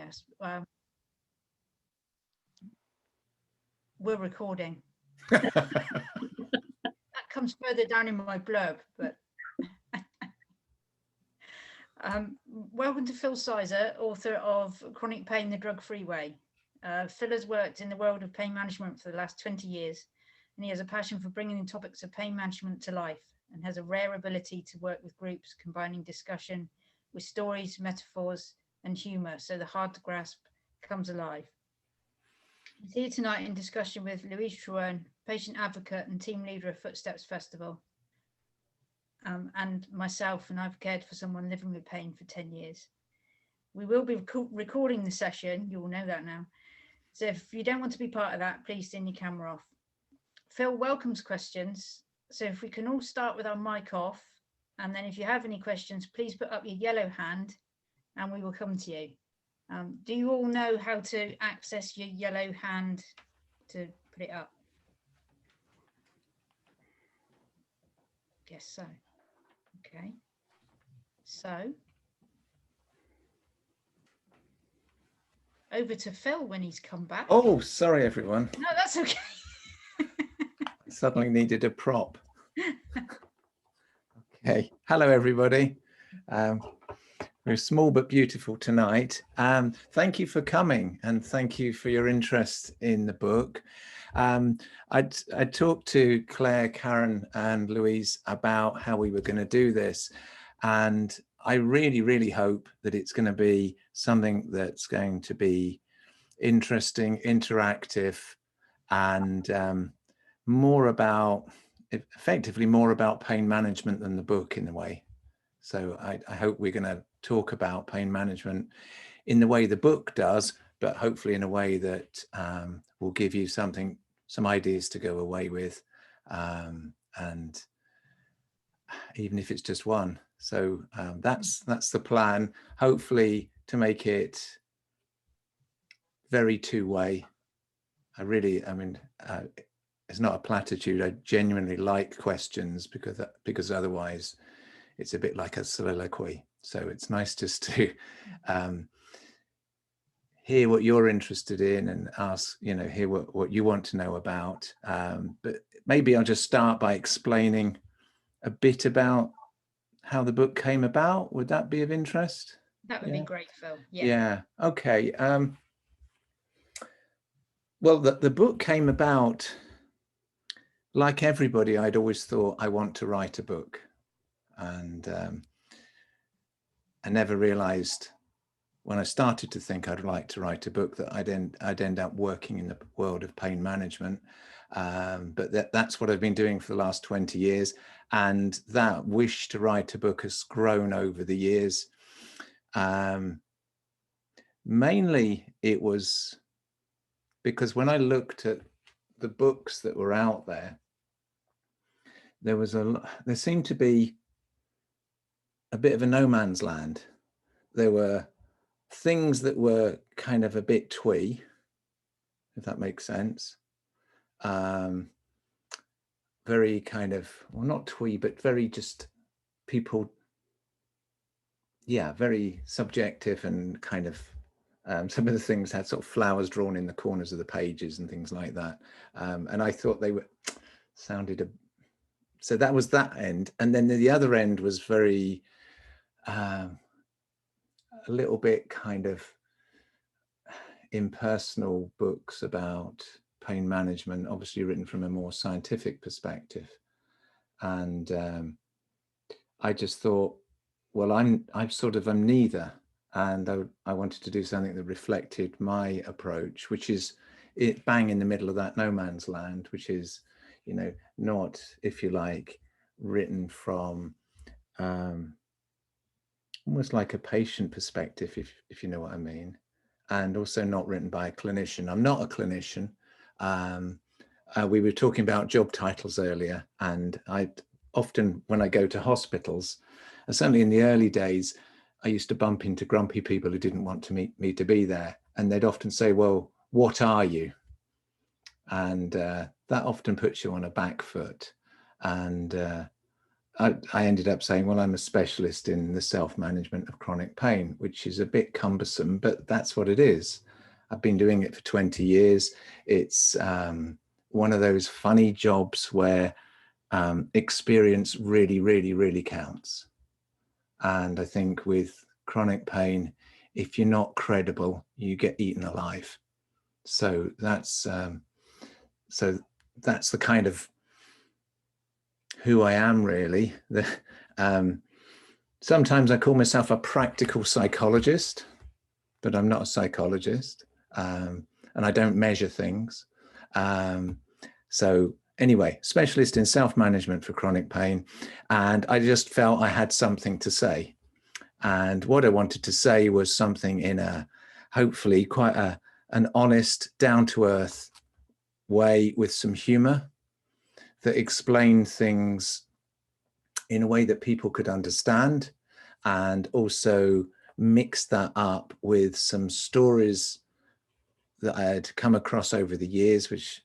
Yes. We're recording. That comes further down in my blurb, but welcome to Phil Sizer, author of Chronic Pain, the Drug-Free Way. Phil has worked in the world of pain management for the last 20 years, and he has a passion for bringing the topics of pain management to life, and has a rare ability to work with groups combining discussion with stories, metaphors, and humour, so the hard to grasp comes alive. He's here tonight in discussion with Louise Truan, patient advocate and team leader of Footsteps Festival, and myself, and I've cared for someone living with pain for 10 years. We will be recording the session, you all know that now. So if you don't want to be part of that, please turn your camera off. Phil welcomes questions, so if we can all start with our mic off, and then if you have any questions, please put up your yellow hand and we will come to you. Do you all know how to access your yellow hand to put it up? Guess so. Okay. So over to Phil when he's come back. Oh, sorry, everyone. No, that's okay. I suddenly needed a prop. Okay. Hello, everybody. We're small but beautiful tonight. Thank you for coming, and thank you for your interest in the book. I talked to Claire, Karen and Louise about how we were going to do this, and I really, really hope that it's going to be something that's going to be interesting, interactive, and effectively more about pain management than the book in a way. So I hope we're going to talk about pain management in the way the book does, but hopefully in a way that will give you some ideas to go away with, and even if it's just one. So that's the plan, hopefully to make it very two-way. It's not a platitude. I genuinely like questions because otherwise it's a bit like a soliloquy. So it's nice just to hear what you're interested in and ask, hear what you want to know about. But maybe I'll just start by explaining a bit about how the book came about. Would that be of interest? That would be great, Phil. Yeah. Okay. Well, the book came about, like everybody, I'd always thought I want to write a book. And I never realized when I started to think I'd like to write a book that I'd end up working in the world of pain management. But that's what I've been doing for the last 20 years. And that wish to write a book has grown over the years. Mainly it was because when I looked at the books that were out there, there seemed to be a bit of a no man's land. There were things that were kind of a bit twee, if that makes sense. Very kind of, well, not twee, but very just people, very subjective and kind of, some of the things had sort of flowers drawn in the corners of the pages and things like that. And I thought they so that was that end. And then the other end was very, a little bit kind of impersonal books about pain management, obviously written from a more scientific perspective. And I just thought, well, I'm neither. And I wanted to do something that reflected my approach, which is it bang in the middle of that no man's land, which is, not, if you like, written from almost like a patient perspective, if you know what I mean, and also not written by a clinician. I'm not a clinician. We were talking about job titles earlier, and I often, when I go to hospitals, and certainly in the early days, I used to bump into grumpy people who didn't want me to be there, and they'd often say, well, what are you? And that often puts you on a back foot. And I ended up saying, well, I'm a specialist in the self-management of chronic pain, which is a bit cumbersome, but that's what it is. I've been doing it for 20 years. It's one of those funny jobs where experience really, really, really counts. And I think with chronic pain, if you're not credible, you get eaten alive. So that's the kind of who I am, really. Sometimes I call myself a practical psychologist, but I'm not a psychologist, and I don't measure things. So anyway, specialist in self-management for chronic pain, and I just felt I had something to say. And what I wanted to say was something in a hopefully quite an honest, down-to-earth way with some humor that explained things in a way that people could understand, and also mix that up with some stories that I had come across over the years, which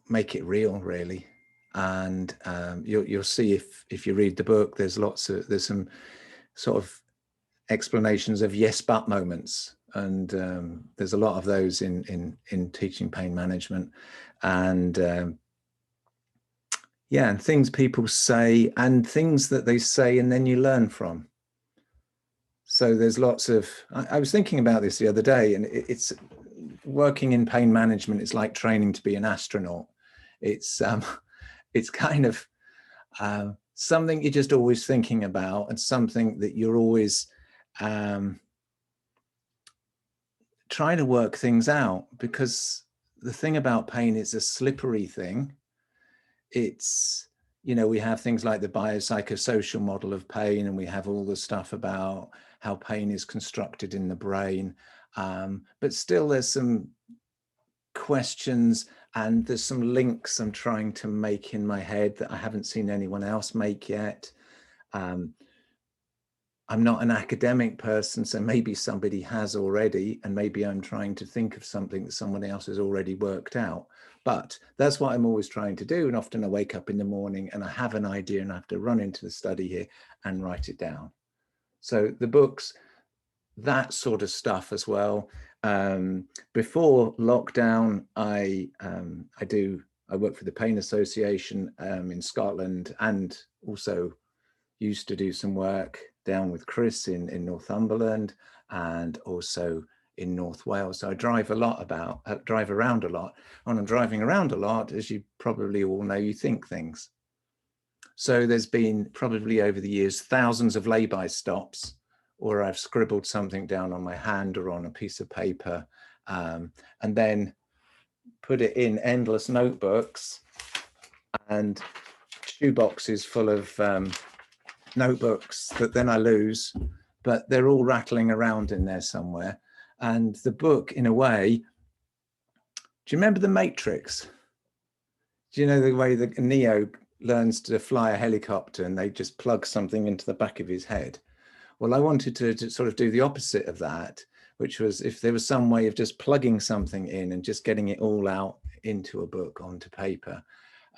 make it real, really. And you'll see if you read the book, there's some sort of explanations of yes but moments, and there's a lot of those in teaching pain management, and yeah, and things people say and things that they say and then you learn from. So there's lots of, I was thinking about this the other day, and it's working in pain management. It's like training to be an astronaut. It's kind of something you're just always thinking about, and something that you're always trying to work things out, because the thing about pain is a slippery thing. It's, we have things like the biopsychosocial model of pain, and we have all the stuff about how pain is constructed in the brain. But still there's some questions and there's some links I'm trying to make in my head that I haven't seen anyone else make yet. I'm not an academic person, so maybe somebody has already, and maybe I'm trying to think of something that someone else has already worked out. But that's what I'm always trying to do. And often I wake up in the morning and I have an idea and I have to run into the study here and write it down. So the book's that sort of stuff as well. Before lockdown, I work for the Pain Association in Scotland, and also used to do some work down with Chris in Northumberland, and also in North Wales. So I drive around a lot. When I'm driving around a lot, as you probably all know, you think things. So there's been probably over the years thousands of lay-by stops, or I've scribbled something down on my hand or on a piece of paper, and then put it in endless notebooks and shoeboxes full of notebooks that then I lose, but they're all rattling around in there somewhere. And the book, in a way, do you remember The Matrix? Do you know the way that Neo learns to fly a helicopter and they just plug something into the back of his head? Well, I wanted to sort of do the opposite of that, which was if there was some way of just plugging something in and just getting it all out into a book, onto paper.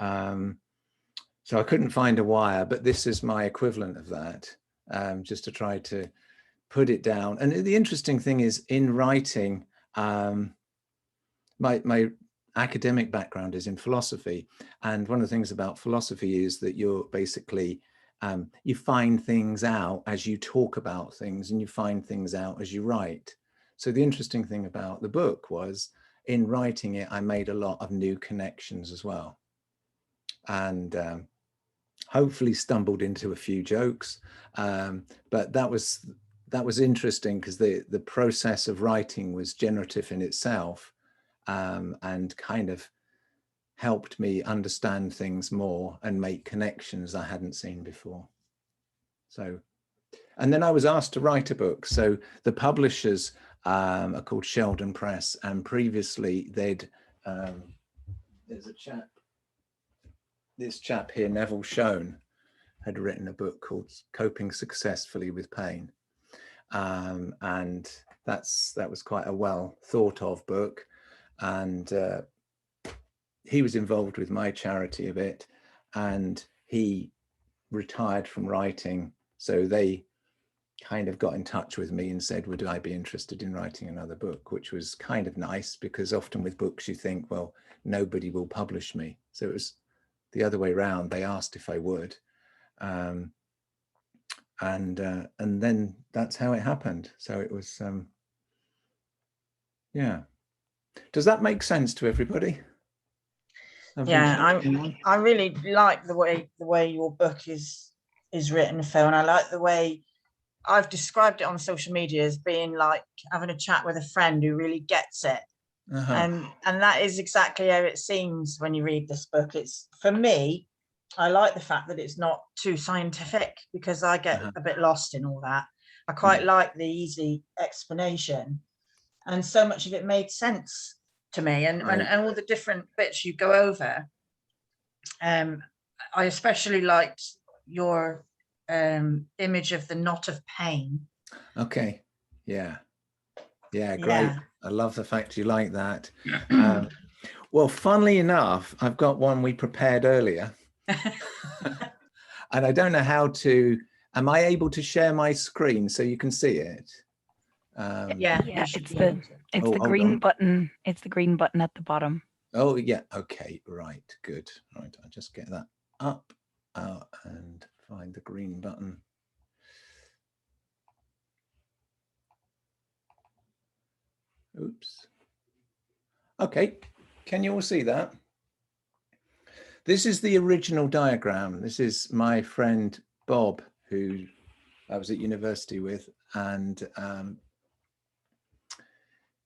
So I couldn't find a wire, but this is my equivalent of that, just to try to put it down. And the interesting thing is, in writing, my academic background is in philosophy. And one of the things about philosophy is that you're basically, you find things out as you talk about things, and you find things out as you write. So the interesting thing about the book was, in writing it, I made a lot of new connections as well. And hopefully stumbled into a few jokes, but that was interesting, because the process of writing was generative in itself, and kind of helped me understand things more and make connections I hadn't seen before. So, and then I was asked to write a book. So the publishers are called Sheldon Press, and previously there's this chap here, Neville Schoen, had written a book called Coping Successfully with Pain. And that was quite a well thought of book. And he was involved with my charity a bit. and he retired from writing. So they kind of got in touch with me and said, would I be interested in writing another book, which was kind of nice, because often with books you think, well, nobody will publish me. So it was the other way around. They asked if I would. And then that's how it happened. So it was, yeah. Does that make sense to everybody? Yeah, I really like the way your book is written, Phil, and I like the way I've described it on social media as being like having a chat with a friend who really gets it. And that is exactly how it seems when you read this book. It's, for me, I like the fact that it's not too scientific, because I get a bit lost in all that. I quite like the easy explanation, and so much of it made sense to me, and all the different bits you go over. I especially liked your image of the knot of pain. Okay. Yeah, great. I love the fact you like that. Well, funnily enough, I've got one we prepared earlier. And I don't know how to, am I able to share my screen so you can see it? Yeah, it's the green button. It's the green button at the bottom. Oh yeah, okay, right, good. Right, I'll just get that up and find the green button. Oops. Okay, can you all see that? This is the original diagram. This is my friend Bob, who I was at university with, and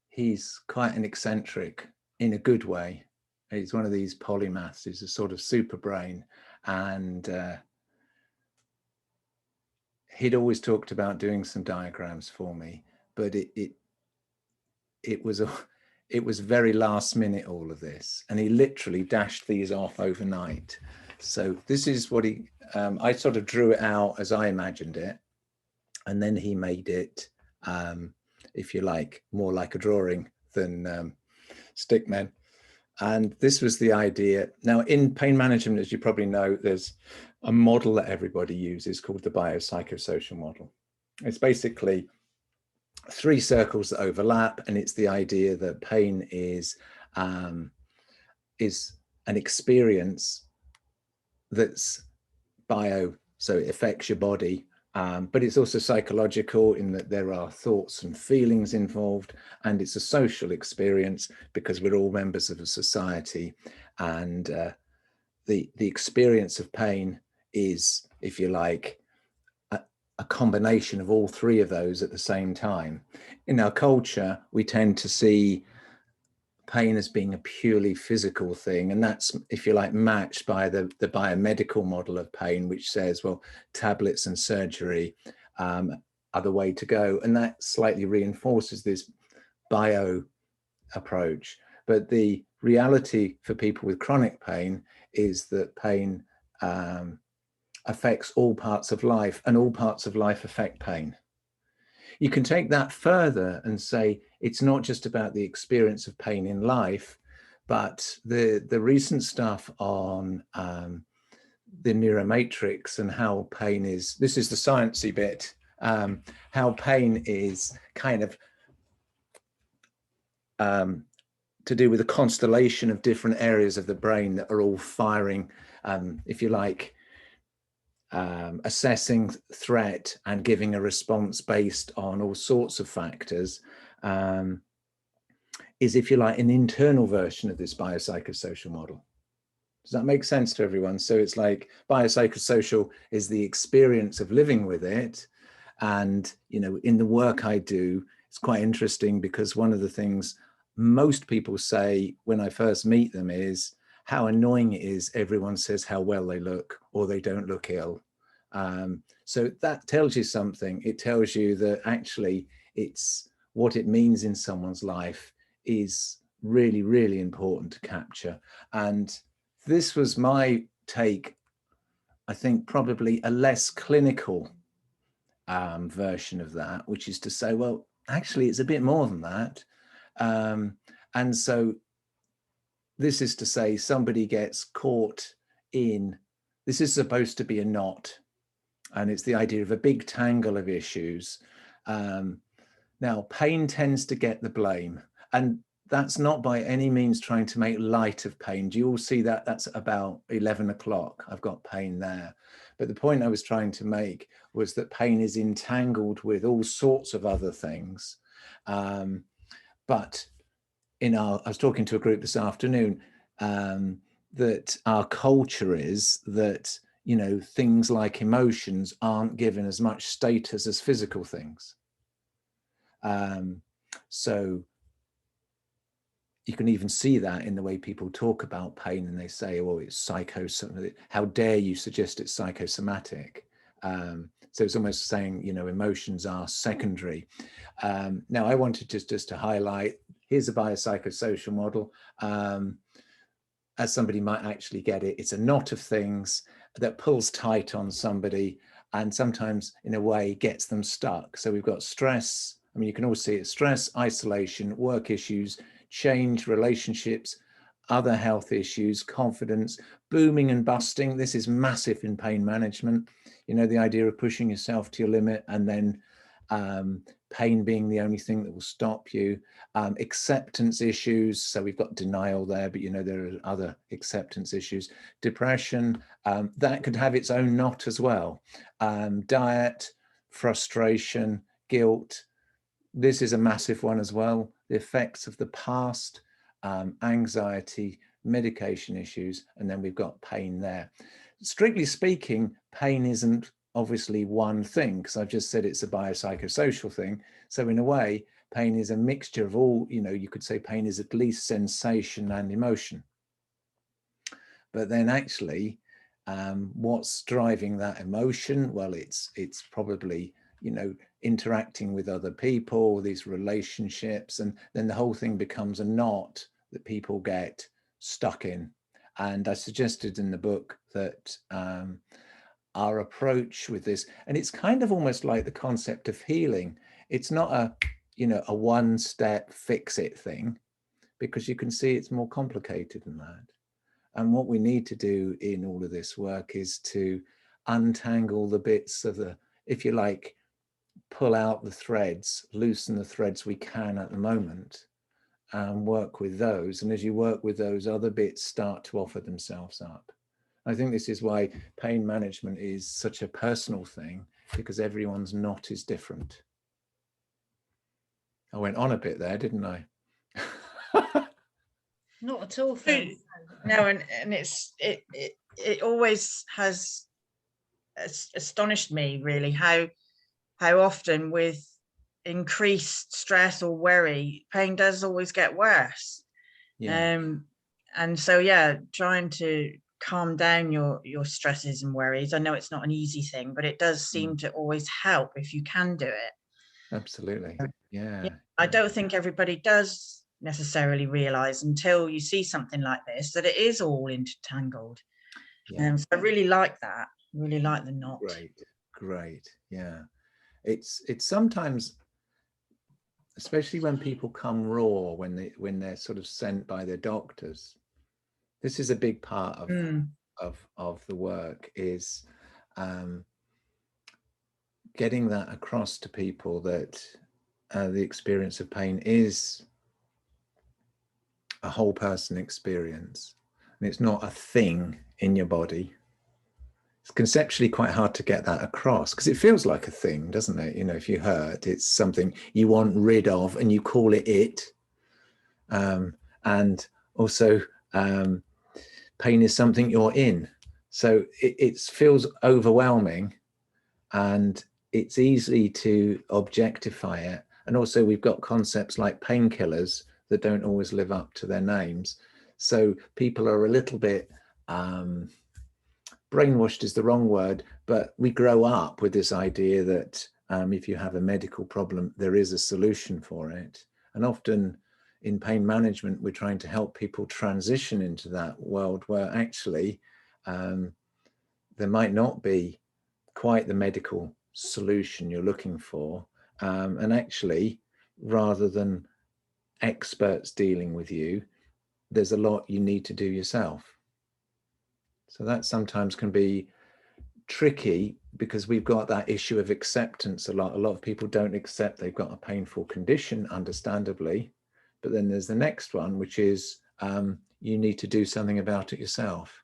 he's quite an eccentric in a good way. He's one of these polymaths. He's a sort of super brain, and he'd always talked about doing some diagrams for me, but it was very last minute, all of this, and he literally dashed these off overnight. So this is what he, I sort of drew it out as I imagined it, and then he made it, if you like, more like a drawing than stickmen. And this was the idea. Now, in pain management, as you probably know, there's a model that everybody uses called the biopsychosocial model. It's basically 3 circles that overlap, and it's the idea that pain is an experience that's bio, so it affects your body, but it's also psychological in that there are thoughts and feelings involved, and it's a social experience because we're all members of a society, and the experience of pain is, if you like, a combination of all 3 of those at the same time. In our culture, we tend to see pain as being a purely physical thing, and that's, if you like, matched by the biomedical model of pain, which says, well, tablets and surgery are the way to go, and that slightly reinforces this bio approach. But the reality for people with chronic pain is that pain affects all parts of life, and all parts of life affect pain. You can take that further and say it's not just about the experience of pain in life, but the recent stuff on the neuromatrix and how pain is, this is the sciencey bit, how pain is kind of to do with a constellation of different areas of the brain that are all firing, if you like, assessing threat and giving a response based on all sorts of factors, is, if you like, an internal version of this biopsychosocial model. Does that make sense to everyone? So it's like biopsychosocial is the experience of living with it. And, you know, in the work I do, it's quite interesting because one of the things most people say when I first meet them is how annoying it is everyone says how well they look or they don't look ill. So that tells you something. It tells you that actually it's what it means in someone's life is really, really important to capture. And this was my take, I think probably a less clinical version of that, which is to say, well, actually it's a bit more than that. And so this is to say somebody gets caught in this is supposed to be a knot, and it's the idea of a big tangle of issues. Now, pain tends to get the blame, and that's not by any means trying to make light of pain. Do you all see that? That's about 11 o'clock. I've got pain there. But the point I was trying to make was that pain is entangled with all sorts of other things. But I was talking to a group this afternoon, that our culture is that, you know, things like emotions aren't given as much status as physical things. So you can even see that in the way people talk about pain, and they say, well, it's psychosomatic. How dare you suggest it's psychosomatic? So it's almost saying, you know, emotions are secondary. Now, I wanted just to highlight, here's a biopsychosocial model. As somebody might actually get it, it's a knot of things that pulls tight on somebody and sometimes in a way gets them stuck. So we've got stress. I mean, you can all see it: stress, isolation, work issues, change, relationships, other health issues, confidence, booming and busting. This is massive in pain management. You know, the idea of pushing yourself to your limit, and then pain being the only thing that will stop you. Acceptance issues. So we've got denial there, but you know, there are other acceptance issues. Depression, that could have its own knot as well. Diet, frustration, guilt. This is a massive one as well. The effects of the past, anxiety, medication issues, and then we've got pain there. Strictly speaking, pain isn't obviously one thing, because I've just said it's a biopsychosocial thing. So in a way, pain is a mixture of all, you know, you could say pain is at least sensation and emotion. But then actually, what's driving that emotion? Well, it's probably, you know, interacting with other people, these relationships, and then the whole thing becomes a knot that people get stuck in. And I suggested in the book that our approach with this, and it's kind of almost like the concept of healing. It's not a, you know, a one-step fix it thing, because you can see it's more complicated than that. And what we need to do in all of this work is to untangle the bits of the, if you like, pull out the threads, loosen the threads we can at the moment, and work with those. And as you work with those, other bits start to offer themselves up. I think this is why pain management is such a personal thing, because everyone's knot is different. I went on a bit there, didn't I? Not at all, Phil. No, and it always has astonished me really how often with increased stress or worry, pain does always get worse. Yeah. And so yeah, trying to calm down your stresses and worries. I know it's not an easy thing, but it does seem to always help if you can do it. Absolutely. Yeah. I don't think everybody does necessarily realize until you see something like this that it is all intertangled. Yeah. So I really like that. Really like the knot. Great. Yeah. It's sometimes, especially when people come raw, when they're sort of sent by their doctors. This is a big part of the work, is getting that across to people that the experience of pain is a whole person experience, and it's not a thing in your body. It's conceptually quite hard to get that across, because it feels like a thing, doesn't it? You know, if you hurt, it's something you want rid of and you call it. And also pain is something you're in. So it feels overwhelming, and it's easy to objectify it. And also we've got concepts like painkillers that don't always live up to their names. So people are a little bit, brainwashed is the wrong word, but we grow up with this idea that if you have a medical problem, there is a solution for it. And often in pain management, we're trying to help people transition into that world where actually there might not be quite the medical solution you're looking for. And actually, rather than experts dealing with you, there's a lot you need to do yourself. So that sometimes can be tricky because we've got that issue of acceptance a lot. A lot of people don't accept they've got a painful condition, understandably. But then there's the next one, which is you need to do something about it yourself.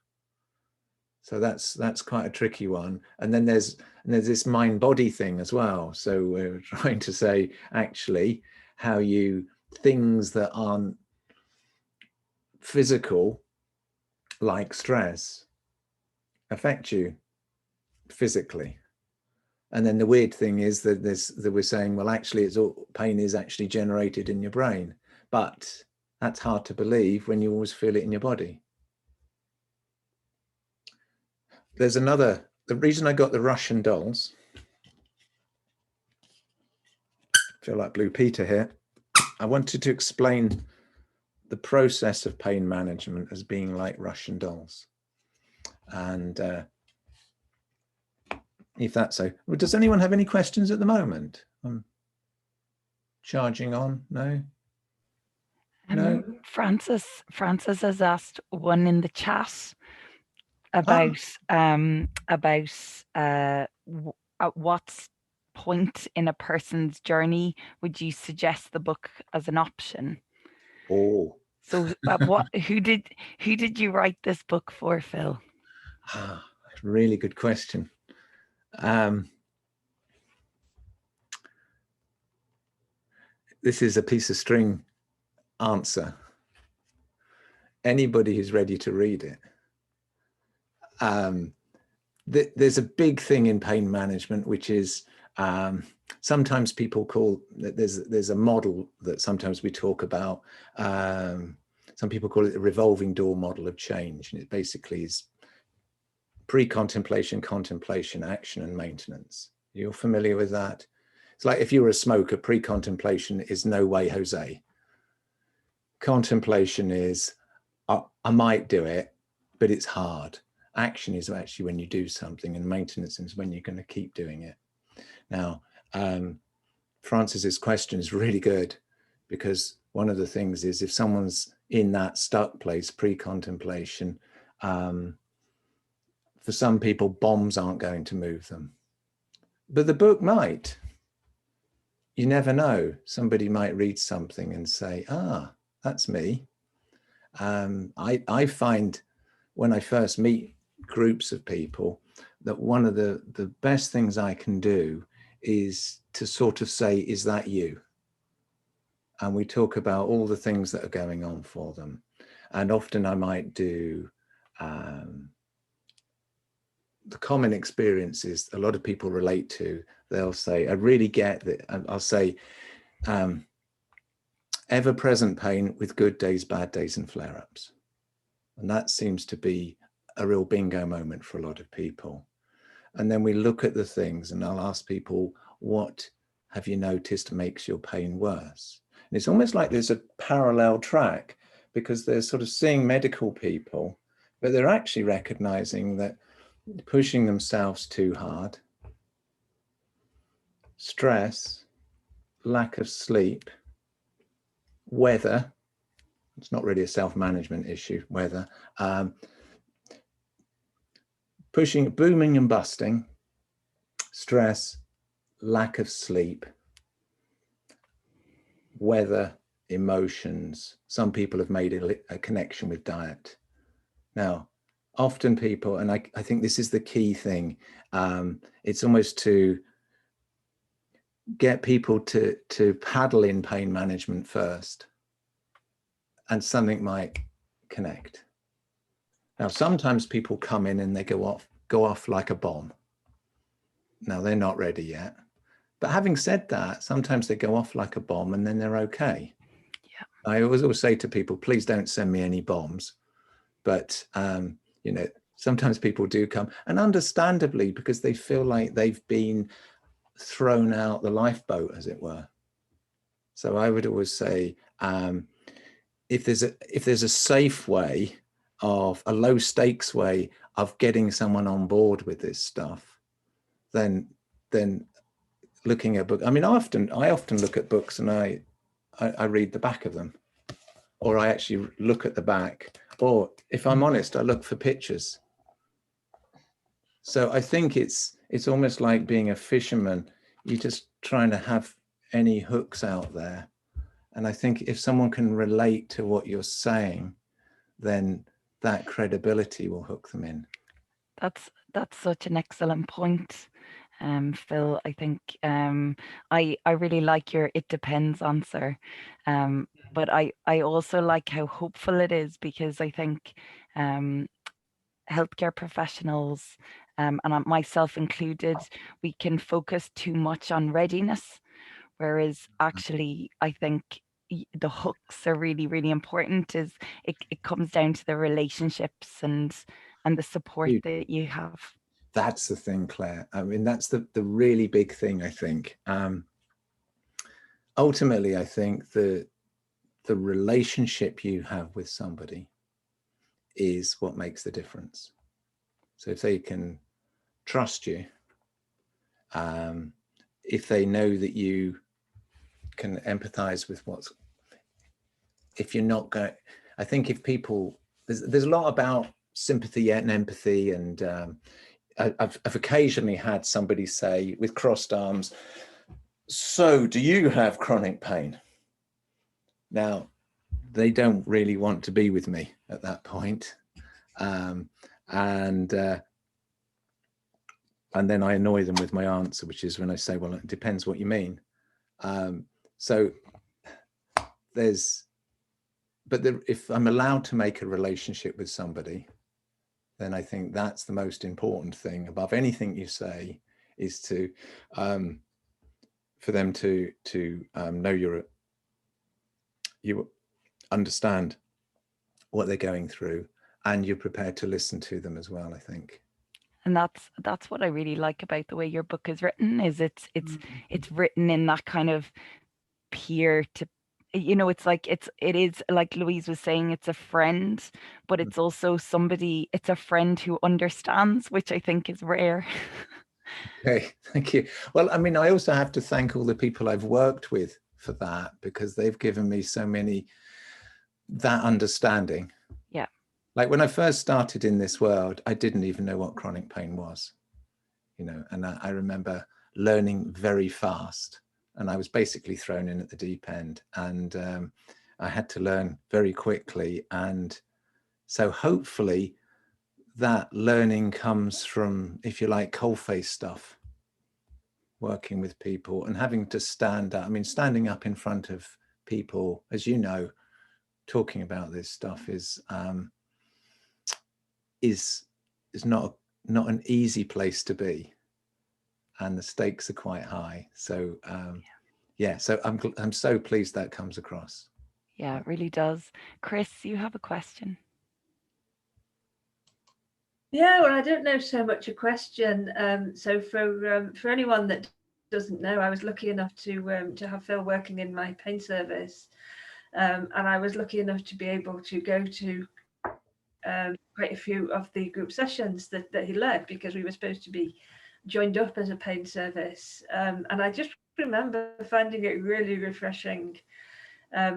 So that's quite a tricky one. And then there's this mind-body thing as well. So we're trying to say, actually, how things that aren't physical, like stress, affect you physically. And then the weird thing is that we're saying, well, actually, pain is actually generated in your brain. But that's hard to believe when you always feel it in your body. There's the reason I got the Russian dolls, I feel like Blue Peter here, I wanted to explain the process of pain management as being like Russian dolls. And if that's so, well, does anyone have any questions at the moment? I'm charging on, no? No? Francis has asked one in the chat about at what point in a person's journey would you suggest the book as an option? Oh. So who did you write this book for, Phil? Really good question. This is a piece of string answer. Anybody who's ready to read it. There's a big thing in pain management, which is sometimes people call, there's a model that sometimes we talk about. Some people call it the revolving door model of change. And it basically is pre-contemplation, contemplation, action, and maintenance. You're familiar with that? It's like if you were a smoker, pre-contemplation is no way, Jose. Contemplation is, I might do it, but it's hard. Action is actually when you do something, and maintenance is when you're going to keep doing it. Now, Francis's question is really good, because one of the things is if someone's in that stuck place, pre-contemplation, for some people, bombs aren't going to move them. But the book might. You never know. Somebody might read something and say, that's me. I find when I first meet groups of people that one of the best things I can do is to sort of say, is that you? And we talk about all the things that are going on for them. And often I might do the common experiences a lot of people relate to. They'll say, I really get that. I'll say, ever-present pain with good days, bad days, and flare-ups. And that seems to be a real bingo moment for a lot of people. And then we look at the things, and I'll ask people, what have you noticed makes your pain worse? And it's almost like there's a parallel track, because they're sort of seeing medical people, but they're actually recognizing that pushing themselves too hard, stress, lack of sleep, weather, it's not really a self-management issue, weather, pushing, booming and busting, stress, lack of sleep, weather, emotions. Some people have made a connection with diet. Now, often people, and I think this is the key thing, it's almost to get people to paddle in pain management first, and something might connect. Now, sometimes people come in and they go off like a bomb. Now, they're not ready yet. But having said that, sometimes they go off like a bomb and then they're okay. Yeah. I always say to people, please don't send me any bombs. But, you know, sometimes people do come, and understandably, because they feel like they've been thrown out the lifeboat, as it were. So I would always say, if there's a safe way, of a low stakes way of getting someone on board with this stuff, then looking at book. I mean, I often look at books and I read the back of them, or I actually look at the back, or if I'm honest, I look for pictures. So I think it's almost like being a fisherman. You're just trying to have any hooks out there. And I think if someone can relate to what you're saying, then that credibility will hook them in. That's such an excellent point, Phil. I think I really like your "it depends" answer, but I also like how hopeful it is, because I think healthcare professionals, and myself included, we can focus too much on readiness, whereas actually I think the hooks are really, really important. Is it comes down to the relationships and the support that you have. That's the thing, Claire. I mean, that's the really big thing, I think. Ultimately, I think the relationship you have with somebody is what makes the difference. So if they can trust you, if they know that you can empathize with if you're not going, I think if people, there's a lot about sympathy and empathy, and I've occasionally had somebody say with crossed arms, "So do you have chronic pain?" Now, they don't really want to be with me at that point. And then I annoy them with my answer, which is when I say, well, it depends what you mean. So if I'm allowed to make a relationship with somebody, then I think that's the most important thing above anything you say, is to for them to know you understand what they're going through, and you're prepared to listen to them as well, I think. And that's what I really like about the way your book is written, is it's written in that kind of peer to, it's like it is like Louise was saying, it's a friend, but it's also somebody, it's a friend who understands, which I think is rare. Okay, thank you. Well, I mean, I also have to thank all the people I've worked with for that, because they've given me so many, that understanding. Yeah. Like when I first started in this world, I didn't even know what chronic pain was, and I remember learning very fast, and I was basically thrown in at the deep end, and I had to learn very quickly. And so hopefully that learning comes from, if you like, coalface stuff, working with people and having to stand up. I mean, standing up in front of people, as you know, talking about this stuff is not an easy place to be, and the stakes are quite high. So yeah, so I'm so pleased that comes across. Yeah, it really does. Chris, you have a question? Yeah, well, I don't know so much a question. So for anyone that doesn't know, I was lucky enough to have Phil working in my pain service, and I was lucky enough to be able to go to quite a few of the group sessions that he led, because we were supposed to be joined up as a pain service. And I just remember finding it really refreshing,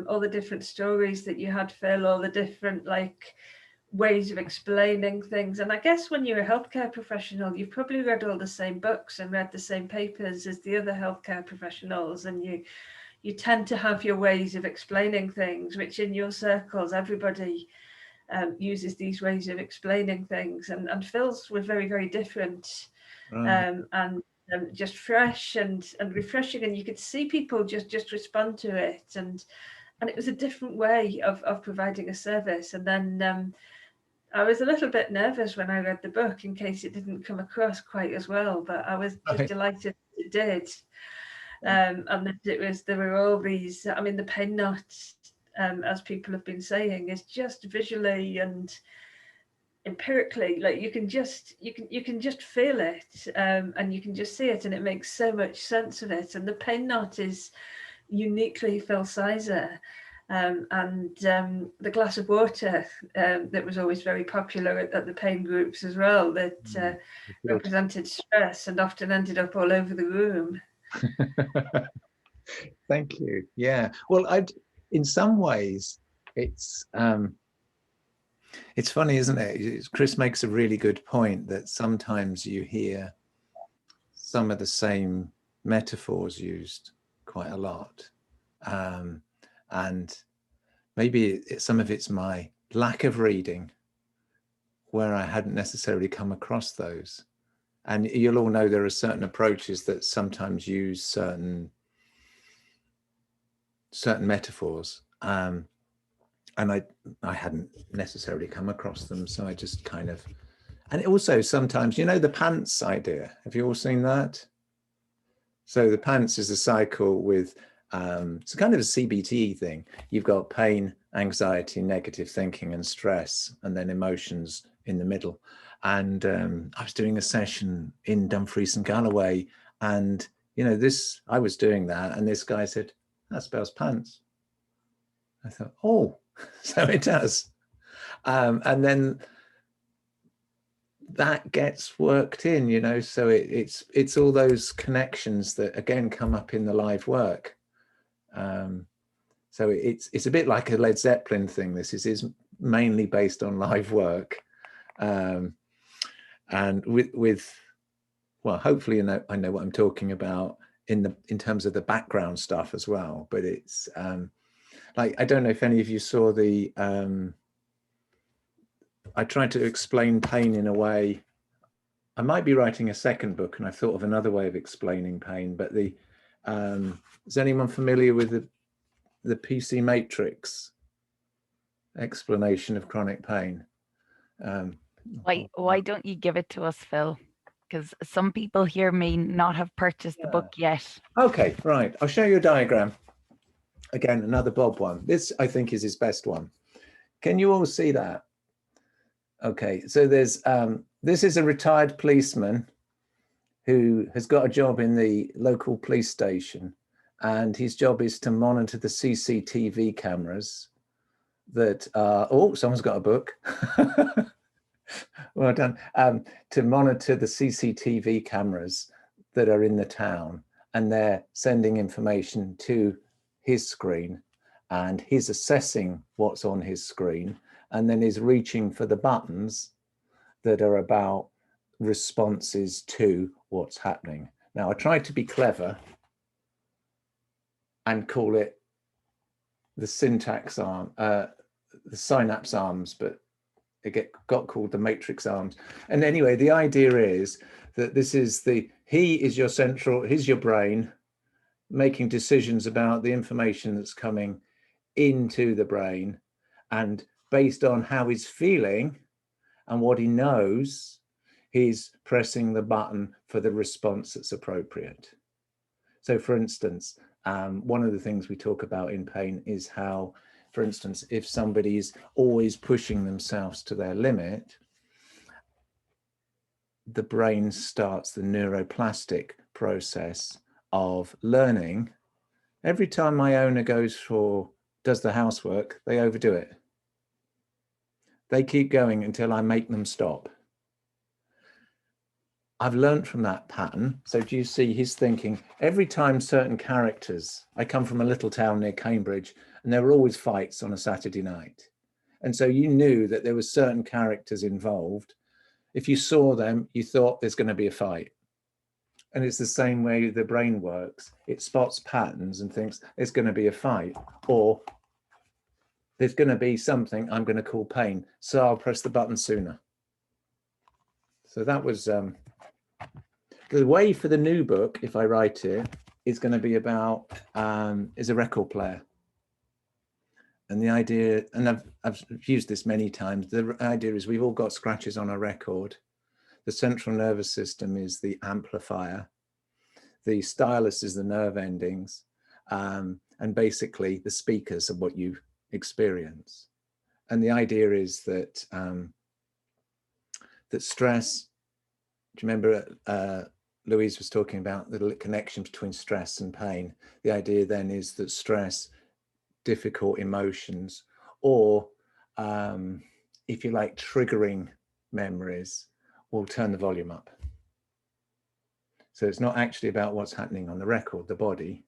all the different stories that you had, Phil, all the different ways of explaining things. And I guess when you're a healthcare professional, you've probably read all the same books and read the same papers as the other healthcare professionals, and you tend to have your ways of explaining things, which in your circles everybody uses these ways of explaining things, and Phil's were very, very different. And just fresh and refreshing, and you could see people just respond to it, and it was a different way of providing a service. And then I was a little bit nervous when I read the book in case it didn't come across quite as well, but I was just delighted it did. And that there were all these, I mean, the pain knot, as people have been saying, is just visually and empirically, like you can just feel it, and you can just see it, and it makes so much sense of it. And the pain knot is uniquely Phil Sizer. And the glass of water that was always very popular at the pain groups as well, that represented stress and often ended up all over the room. Thank you. Yeah. Well, in some ways, it's It's funny, isn't it? Chris makes a really good point that sometimes you hear some of the same metaphors used quite a lot. And maybe some of it's my lack of reading where I hadn't necessarily come across those. And you'll all know there are certain approaches that sometimes use certain metaphors. And I hadn't necessarily come across them. So I just kind of, and also sometimes, you know, the pants idea, have you all seen that? So the pants is a cycle with, it's kind of a CBT thing. You've got pain, anxiety, negative thinking, and stress, and then emotions in the middle. And I was doing a session in Dumfries and Galloway, and, you know, I was doing that, and this guy said, that spells pants. I thought, oh, so it does. And then that gets worked in, you know, so it's all those connections that again come up in the live work. So it's a bit like a Led Zeppelin thing. This is mainly based on live work, and with well, hopefully I know what I'm talking about in terms of the background stuff as well. But it's like, I don't know if any of you saw the I tried to explain pain in a way. I might be writing a second book, and I've thought of another way of explaining pain. But is anyone familiar with the PC matrix explanation of chronic pain? Why don't you give it to us, Phil? Because some people here may not have purchased the book yet. Okay, right. I'll show you a diagram. Again, another Bob one. This, I think, is his best one. Can you all see that? Okay, so there's this is a retired policeman who has got a job in the local police station, and his job is to monitor the CCTV cameras that are, oh, someone's got a book. Well done. To monitor the CCTV cameras that are in the town, and they're sending information to his screen, and he's assessing what's on his screen, and then is reaching for the buttons that are about responses to what's happening. Now, I tried to be clever and call it the syntax arm, the synapse arms, but it got called the matrix arms. And anyway, the idea is that this is he's your brain making decisions about the information that's coming into the brain, and based on how he's feeling and what he knows, he's pressing the button for the response that's appropriate. So for instance, one of the things we talk about in pain is how, for instance, if somebody is always pushing themselves to their limit, the brain starts the neuroplastic process of learning. Every time my owner does the housework, they overdo it. They keep going until I make them stop. I've learned from that pattern. So do you see his thinking? Every time certain characters, I come from a little town near Cambridge, and there were always fights on a Saturday night. And so you knew that there were certain characters involved. If you saw them, you thought there's going to be a fight. And it's the same way the brain works. It spots patterns and thinks there's going to be a fight, or there's going to be something I'm going to call pain. So I'll press the button sooner. So that was the way for the new book, if I write it, is going to be about, is a record player. And the idea, and I've used this many times, the idea is we've all got scratches on our record. The central nervous system is the amplifier. The stylus is the nerve endings. And basically the speakers are what you experience. And the idea is that, that stress, do you remember Louise was talking about the connection between stress and pain? The idea then is that stress, difficult emotions, or if you like, triggering memories will turn the volume up. So it's not actually about what's happening on the record, the body.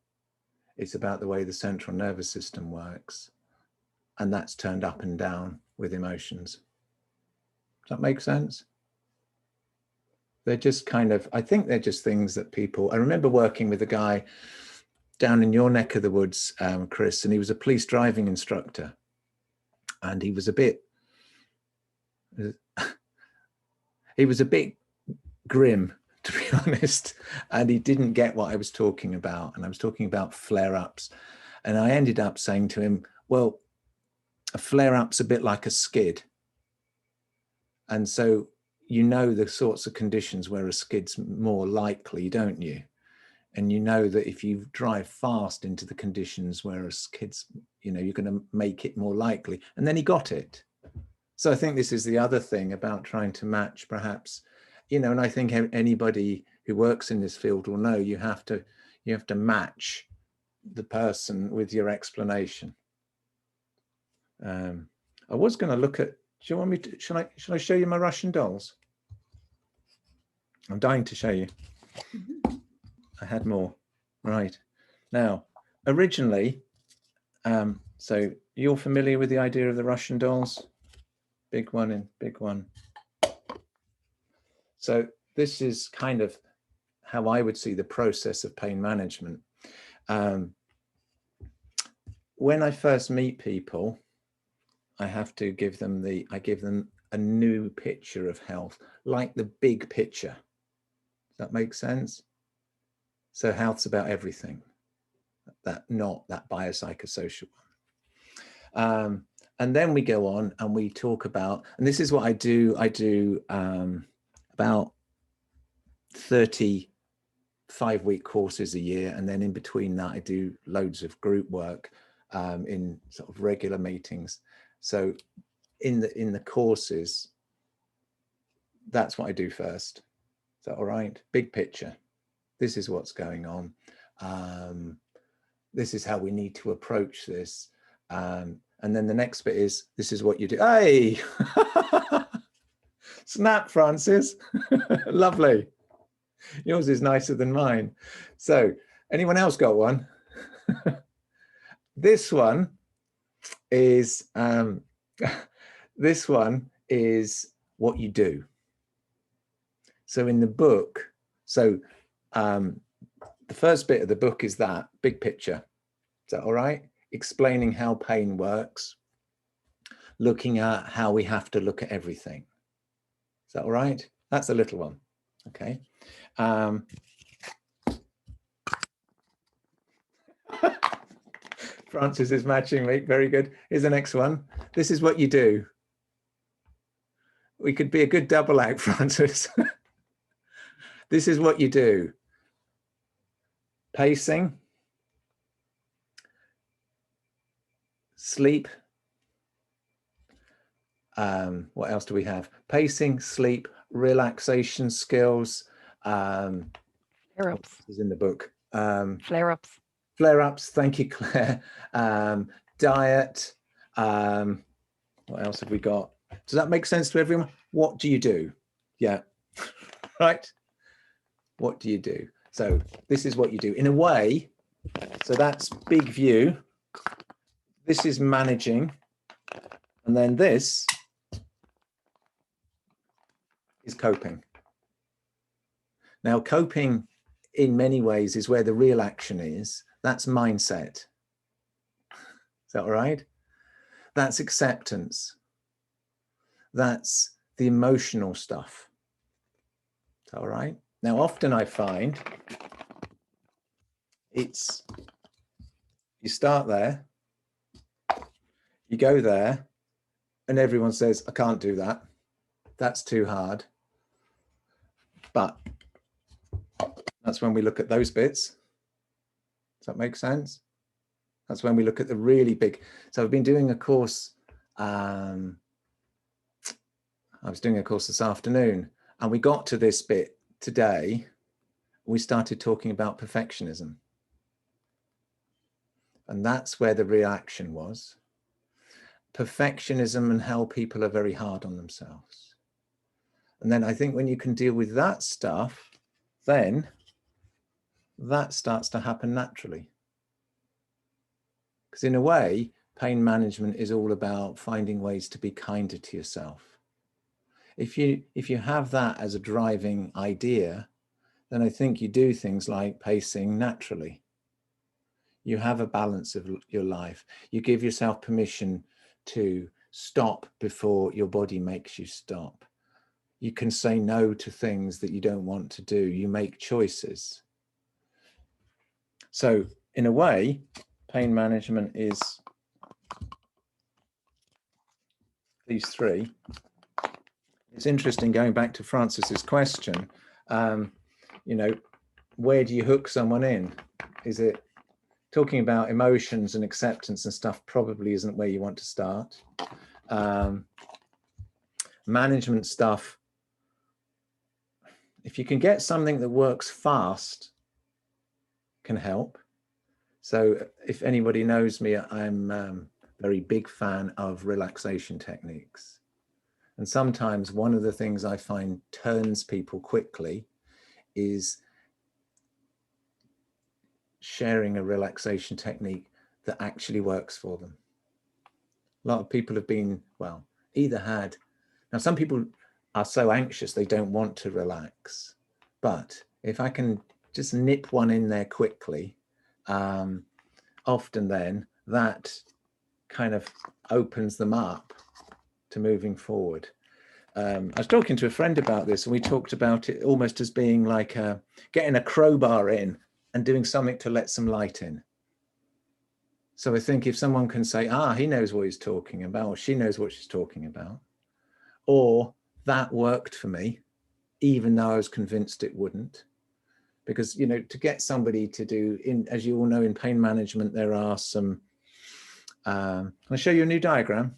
It's about the way the central nervous system works. And that's turned up and down with emotions. Does that make sense? They're just kind of, I think they're just things that people, I remember working with a guy down in your neck of the woods, Chris, and he was a police driving instructor. And he was a bit grim, to be honest, and he didn't get what I was talking about. And I was talking about flare-ups. And I ended up saying to him, well, a flare-up's a bit like a skid. And so you know the sorts of conditions where a skid's more likely, don't you? And you know that if you drive fast into the conditions where a skid's, you know, you're going to make it more likely. And then he got it. So I think this is the other thing about trying to match, perhaps, you know, and I think anybody who works in this field will know you have to match the person with your explanation. I was going to look at, do you want me to, shall I show you my Russian dolls? I'm dying to show you. I had more. Right. Now, originally, so you're familiar with the idea of the Russian dolls? Big one and big one. So this is kind of how I would see the process of pain management. When I first meet people, I have to give them I give them a new picture of health, like the big picture. Does that make sense? So health's about everything, not that biopsychosocial one. And then we go on and we talk about, and this is what I do. I do about 30 5-week courses a year. And then in between that, I do loads of group work in sort of regular meetings. So in the courses, that's what I do first. Is that all right? Big picture. This is what's going on. This is how we need to approach this. And then the next bit is, this is what you do. Hey, snap, Francis. Lovely. Yours is nicer than mine. So anyone else got one? This one is what you do. So in the book, so the first bit of the book is that big picture. Is that all right? Explaining how pain works, looking at how we have to look at everything. Is that all right? That's a little one. Okay. Francis is matching me. Very good. Here's the next one. This is what you do. We could be a good double act, Francis. This is what you do. Pacing, sleep. What else do we have? Pacing, sleep, relaxation skills. Flare-ups. Is in the book. Flare-ups. Flare-ups. Thank you, Claire. Diet. What else have we got? Does that make sense to everyone? What do you do? Yeah. Right. What do you do? So this is what you do in a way. So that's big view. This is managing. And then this is coping. Now, coping in many ways is where the real action is. That's mindset. Is that all right? That's acceptance. That's the emotional stuff. Is that all right? Now, often I find it's, you start there, you go there, and everyone says, I can't do that. That's too hard. But that's when we look at those bits. Does that make sense? That's when we look at the really big. So I've been doing a course. I was doing a course this afternoon, and we got to this bit today. We started talking about perfectionism. And that's where the reaction was. Perfectionism and how people are very hard on themselves. And then I think when you can deal with that stuff, then that starts to happen naturally. Because in a way, pain management is all about finding ways to be kinder to yourself. If you have that as a driving idea, then I think you do things like pacing naturally. You have a balance of your life. You give yourself permission to stop before your body makes you stop. You can say no to things that you don't want to do. You make choices. So in a way, pain management is these three. It's interesting, going back to Francis's question, you know, where do you hook someone in? Is it talking about emotions and acceptance and stuff? Probably isn't where you want to start. Management stuff, if you can get something that works fast, can help. So if anybody knows me, I'm a very big fan of relaxation techniques. And sometimes one of the things I find turns people quickly is sharing a relaxation technique that actually works for them. A lot of people have been, well, either had, now some people are so anxious they don't want to relax, but if I can just nip one in there quickly, often then that kind of opens them up to moving forward. I was talking to a friend about this, and we talked about it almost as being like getting a crowbar in and doing something to let some light in. So I think if someone can say, he knows what he's talking about, or she knows what she's talking about, or that worked for me, even though I was convinced it wouldn't. Because, you know, to get somebody to do, as you all know, in pain management, there are some, I'll show you a new diagram.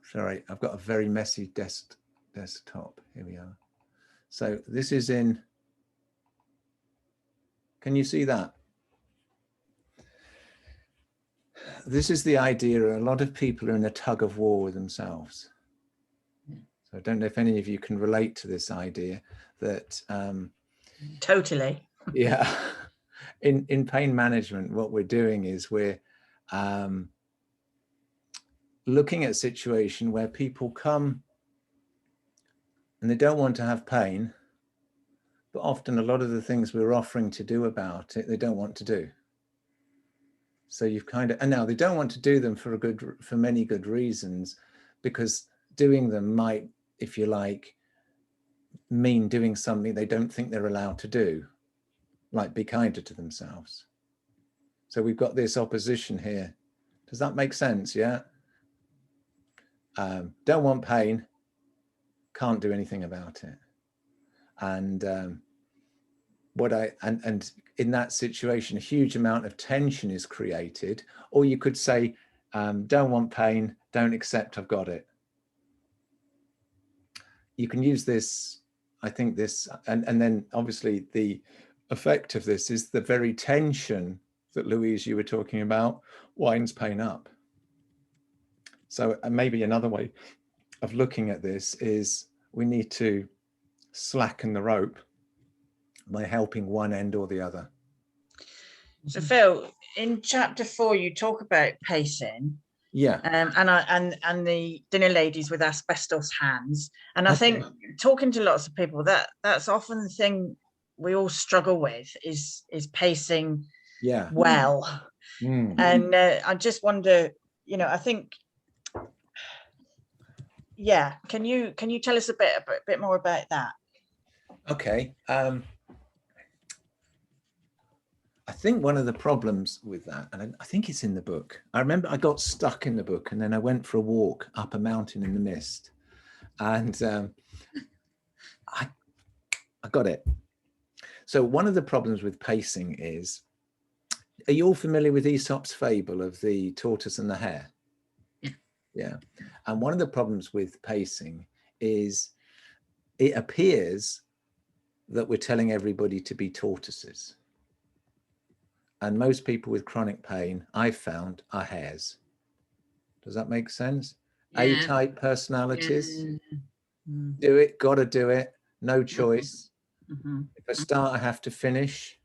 Sorry, I've got a very messy desktop. Here we are. So this is in, can you see that? This is the idea. A lot of people are in a tug of war with themselves. So I don't know if any of you can relate to this idea that... Totally. Yeah. In pain management, what we're doing is we're looking at a situation where people come and they don't want to have pain, but often a lot of the things we're offering to do about it, they don't want to do. So you've kind of, and now they don't want to do them for many good reasons, because doing them might, if you like, mean doing something they don't think they're allowed to do, like be kinder to themselves. So we've got this opposition here. Does that make sense? Yeah. Don't want pain, can't do anything about it. And and in that situation, a huge amount of tension is created. Or you could say, don't want pain, don't accept I've got it. You can use this, I think this, and then obviously the effect of this is the very tension that Louise, you were talking about, winds pain up. So maybe another way of looking at this is we need to slacken the rope by helping one end or the other. So Phil, in chapter 4, you talk about pacing. Yeah. And the dinner ladies with asbestos hands. And I think talking to lots of people, that's often the thing we all struggle with is pacing well. And I just wonder, you know, I think, can you tell us a bit more about that? Okay. I think one of the problems with that, and I think it's in the book, I remember I got stuck in the book and then I went for a walk up a mountain in the mist, and I got it. So one of the problems with pacing is, are you all familiar with Aesop's fable of the tortoise and the hare? Yeah. And one of the problems with pacing is it appears that we're telling everybody to be tortoises. And most people with chronic pain, I've found, are hares. Does that make sense? Yeah. A-type personalities. Do it, gotta do it, no choice. If I start, I have to finish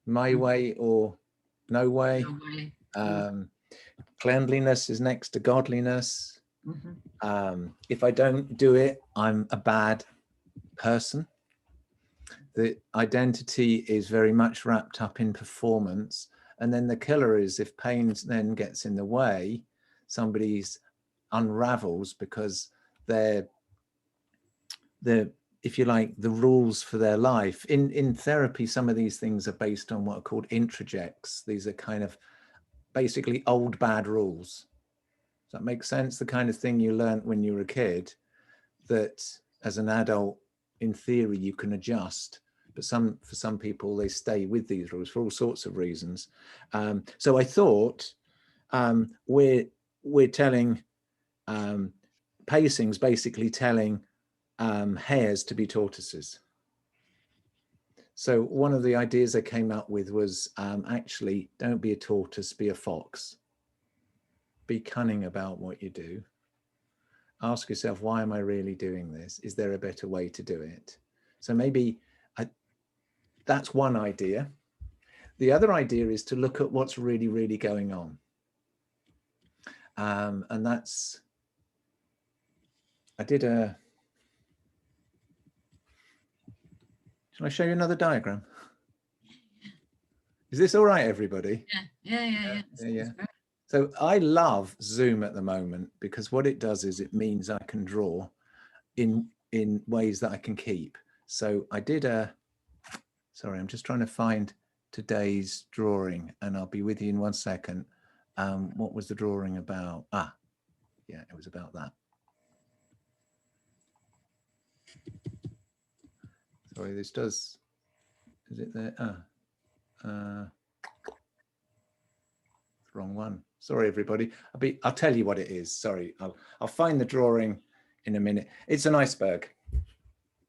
my way or no way. Cleanliness is next to godliness. If I don't do it, I'm a bad person. The identity is very much wrapped up in performance. And then the killer is if pain then gets in the way, somebody's unravels because they're, if you like, the rules for their life. In therapy, some of these things are based on what are called introjects. These are kind of basically old bad rules. Does that make sense? The kind of thing you learned when you were a kid that as an adult, in theory, you can adjust. But for some people, they stay with these rules for all sorts of reasons. So I thought we're telling, pacing's basically telling hares to be tortoises. So one of the ideas I came up with was actually, don't be a tortoise, be a fox. Be cunning about what you do. Ask yourself, why am I really doing this? Is there a better way to do it? So maybe that's one idea. The other idea is to look at what's really, really going on. And that's, shall I show you another diagram? Is this all right, everybody? Yeah. So I love Zoom at the moment because what it does is it means I can draw in ways that I can keep. So I did sorry, I'm just trying to find today's drawing and I'll be with you in 1 second. What was the drawing about? Yeah, it was about that. Sorry, is it there? Wrong one. Sorry, everybody. I'll tell you what it is. Sorry, I'll find the drawing in a minute. It's an iceberg.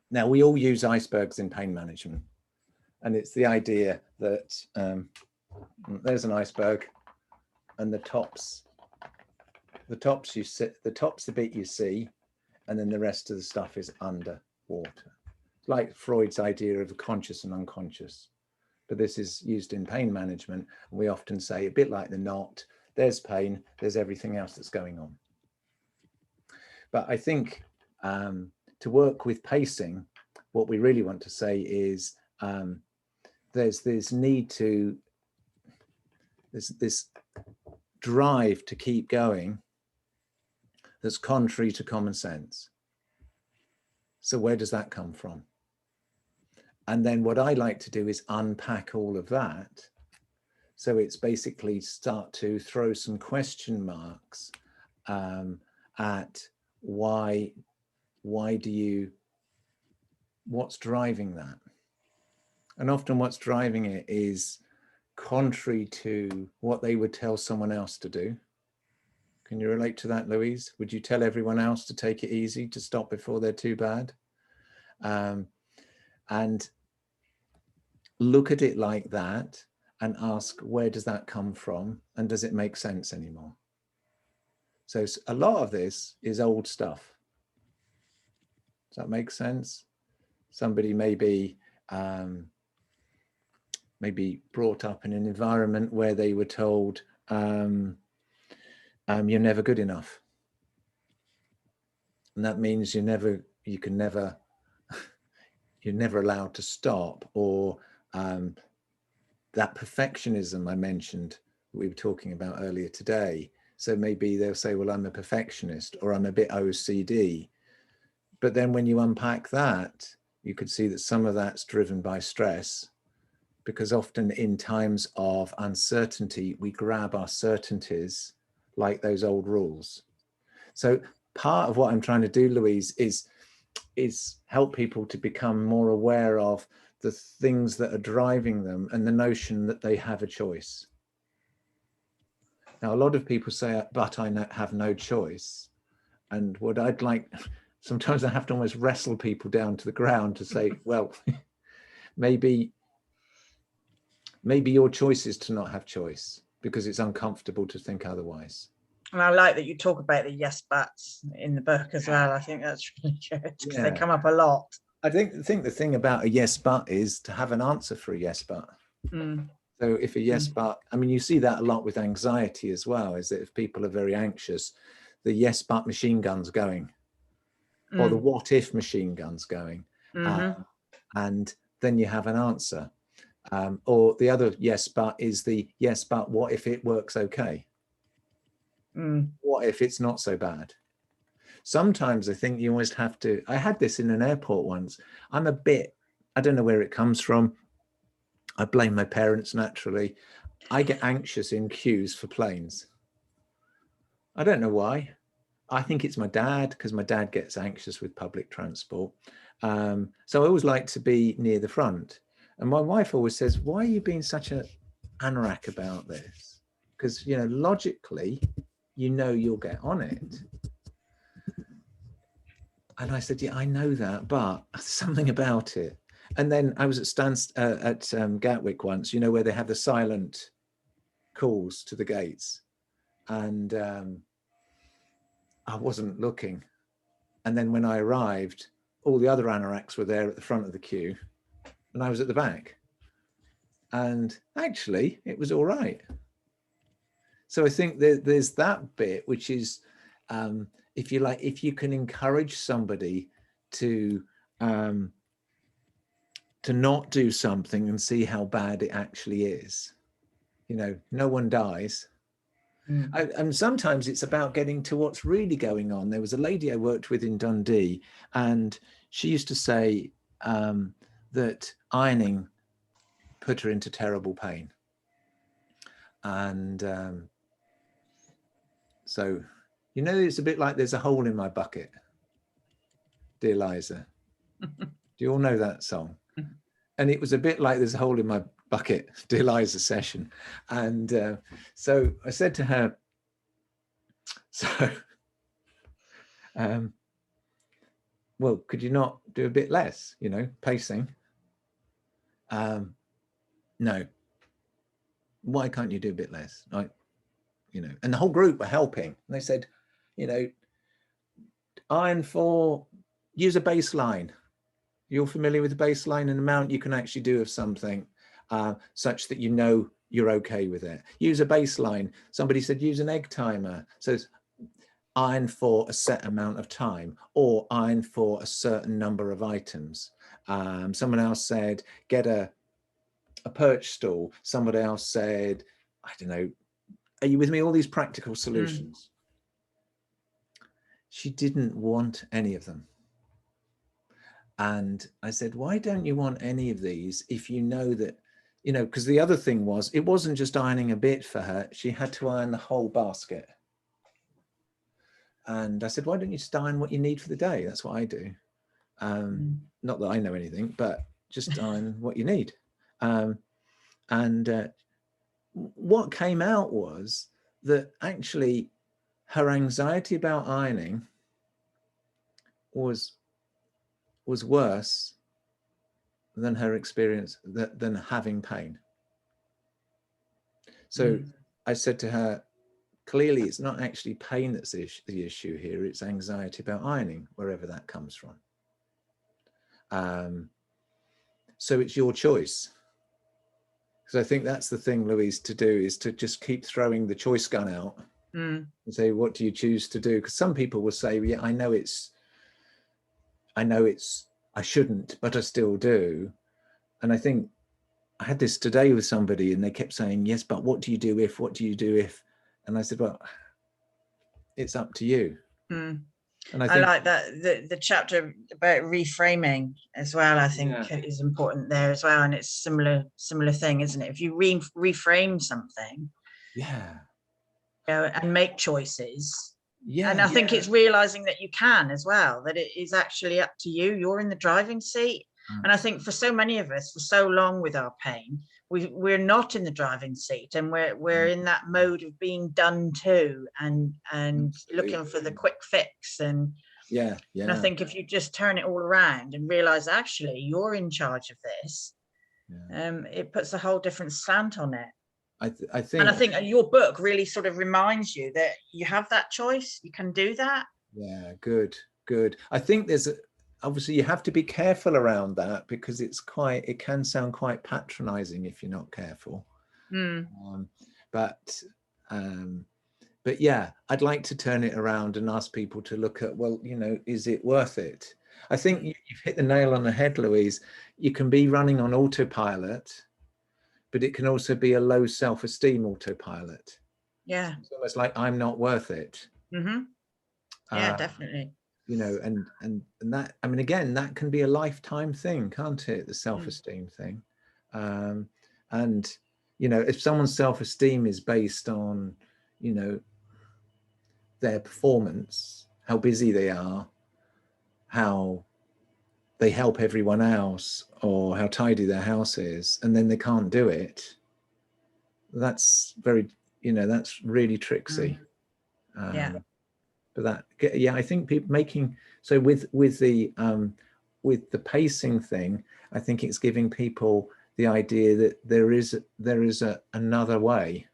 Now, we all use icebergs in pain management. And it's the idea that there's an iceberg and the top's the bit you see, and then the rest of the stuff is underwater. It's like Freud's idea of the conscious and unconscious. But this is used in pain management. And we often say, a bit like the knot, there's pain, there's everything else that's going on. But I think to work with pacing, what we really want to say is there's this need to, this drive to keep going that's contrary to common sense. So where does that come from? And then what I like to do is unpack all of that. So it's basically start to throw some question marks at what's driving that? And often what's driving it is contrary to what they would tell someone else to do. Can you relate to that, Louise? Would you tell everyone else to take it easy, to stop before they're too bad? And look at it like that and ask, where does that come from? And does it make sense anymore? So a lot of this is old stuff. Does that make sense? Somebody may be brought up in an environment where they were told, you're never good enough. And that means you're never allowed to stop, or that perfectionism I mentioned, we were talking about earlier today. So maybe they'll say, well, I'm a perfectionist, or I'm a bit OCD. But then when you unpack that, you could see that some of that's driven by stress, because often in times of uncertainty, we grab our certainties like those old rules. So part of what I'm trying to do, Louise, is help people to become more aware of the things that are driving them and the notion that they have a choice. Now, a lot of people say, but I have no choice. And what I'd like, sometimes I have to almost wrestle people down to the ground to say, well, maybe your choice is to not have choice because it's uncomfortable to think otherwise. And I like that you talk about the yes buts in the book as well. I think that's really good because they come up a lot. I think the thing about a yes but is to have an answer for a yes but. Does So if a yes, but, I mean, you see that a lot with anxiety as well, is that if people are very anxious, the yes, but machine gun's going, or the what if machine gun's going. And then you have an answer. Or the other yes, but is the yes, but what if it works okay? What if it's not so bad? Sometimes I think you almost have to, I had this in an airport once. I'm a bit, I don't know where it comes from. I blame my parents naturally. I get anxious in queues for planes. I don't know why. I think it's my dad, because my dad gets anxious with public transport. So I always like to be near the front. And my wife always says, why are you being such an anorak about this? Because, you know, logically, you know you'll get on it. And I said, yeah, I know that, but something about it. And then I was at Gatwick once, you know, where they have the silent calls to the gates. And I wasn't looking. And then when I arrived, all the other anoraks were there at the front of the queue, and I was at the back. And actually, it was all right. So I think there's that bit, which is, if you like, if you can encourage somebody to not do something and see how bad it actually is, you know, no one dies. And sometimes it's about getting to what's really going on. There was a lady I worked with in Dundee, and she used to say that ironing put her into terrible pain. And so, you know, it's a bit like there's a hole in my bucket, dear Liza. Do you all know that song? And it was a bit like there's a hole in my bucket, dear Liza session. And so I said to her, so, well, could you not do a bit less, you know, pacing? No. Why can't you do a bit less? You know, and the whole group were helping. And they said, you know, use a baseline. You're familiar with the baseline and amount you can actually do of something such that you know you're okay with it. Use a baseline. Somebody said use an egg timer. So iron for a set amount of time, or iron for a certain number of items. Someone else said get a perch stool. Somebody else said, I don't know, are you with me? All these practical solutions. She didn't want any of them. And I said, why don't you want any of these if you know that, you know, because the other thing was, it wasn't just ironing a bit for her. She had to iron the whole basket. And I said, why don't you just iron what you need for the day? That's what I do. Not that I know anything, but just iron what you need. What came out was that actually her anxiety about ironing was worse than her experience, than having pain. So I said to her, clearly it's not actually pain that's the issue here, it's anxiety about ironing, wherever that comes from. So it's your choice. Because I think that's the thing, Louise, to do, is to just keep throwing the choice gun out and say, what do you choose to do? Because some people will say, yeah, I know I shouldn't, but I still do. And I think I had this today with somebody and they kept saying, yes, but what do you do if, what do you do if? And I said, well, it's up to you. And I like that the chapter about reframing as well, I think is important there as well. And it's similar thing, isn't it? If you reframe something, you know, and make choices. And I think it's realizing that you can as well, that it is actually up to you. You're in the driving seat. And I think for so many of us, for so long with our pain, we're not in the driving seat, and we're in that mode of being done to and looking for the quick fix. And and I think if you just turn it all around and realize actually you're in charge of this, it puts a whole different slant on it. I think, and I think your book really sort of reminds you that you have that choice. You can do that. Yeah, good. I think there's obviously you have to be careful around that, because it can sound quite patronizing if you're not careful. But yeah, I'd like to turn it around and ask people to look at, well, you know, is it worth it? I think you've hit the nail on the head, Louise. You can be running on autopilot, but it can also be a low self-esteem autopilot. Yeah. It's almost like I'm not worth it. Yeah, definitely. You know, and that, I mean, again, that can be a lifetime thing, can't it? The self-esteem thing. And, you know, if someone's self-esteem is based on, you know, their performance, how busy they are, how they help everyone else, or how tidy their house is, and then they can't do it, that's very, you know, that's really tricksy. Yeah. But that, yeah, I think people making, so with the pacing thing, I think it's giving people the idea that there is another way.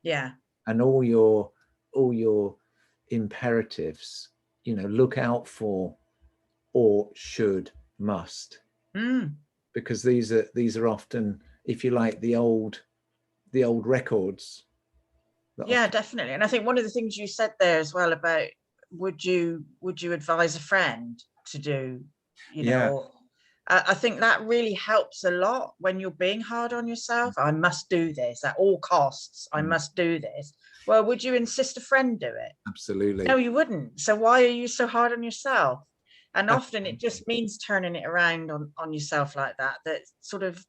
Yeah. And all your imperatives, you know, look out for, or should, must, because these are often, if you like, the old records. Yeah, definitely. And I think one of the things you said there as well about would you advise a friend to do, you know, I think that really helps a lot when you're being hard on yourself. I must do this at all costs. I must do this. Well, would you insist a friend do it? Absolutely. No, you wouldn't. So why are you so hard on yourself? And often it just means turning it around on yourself like that. That sort of,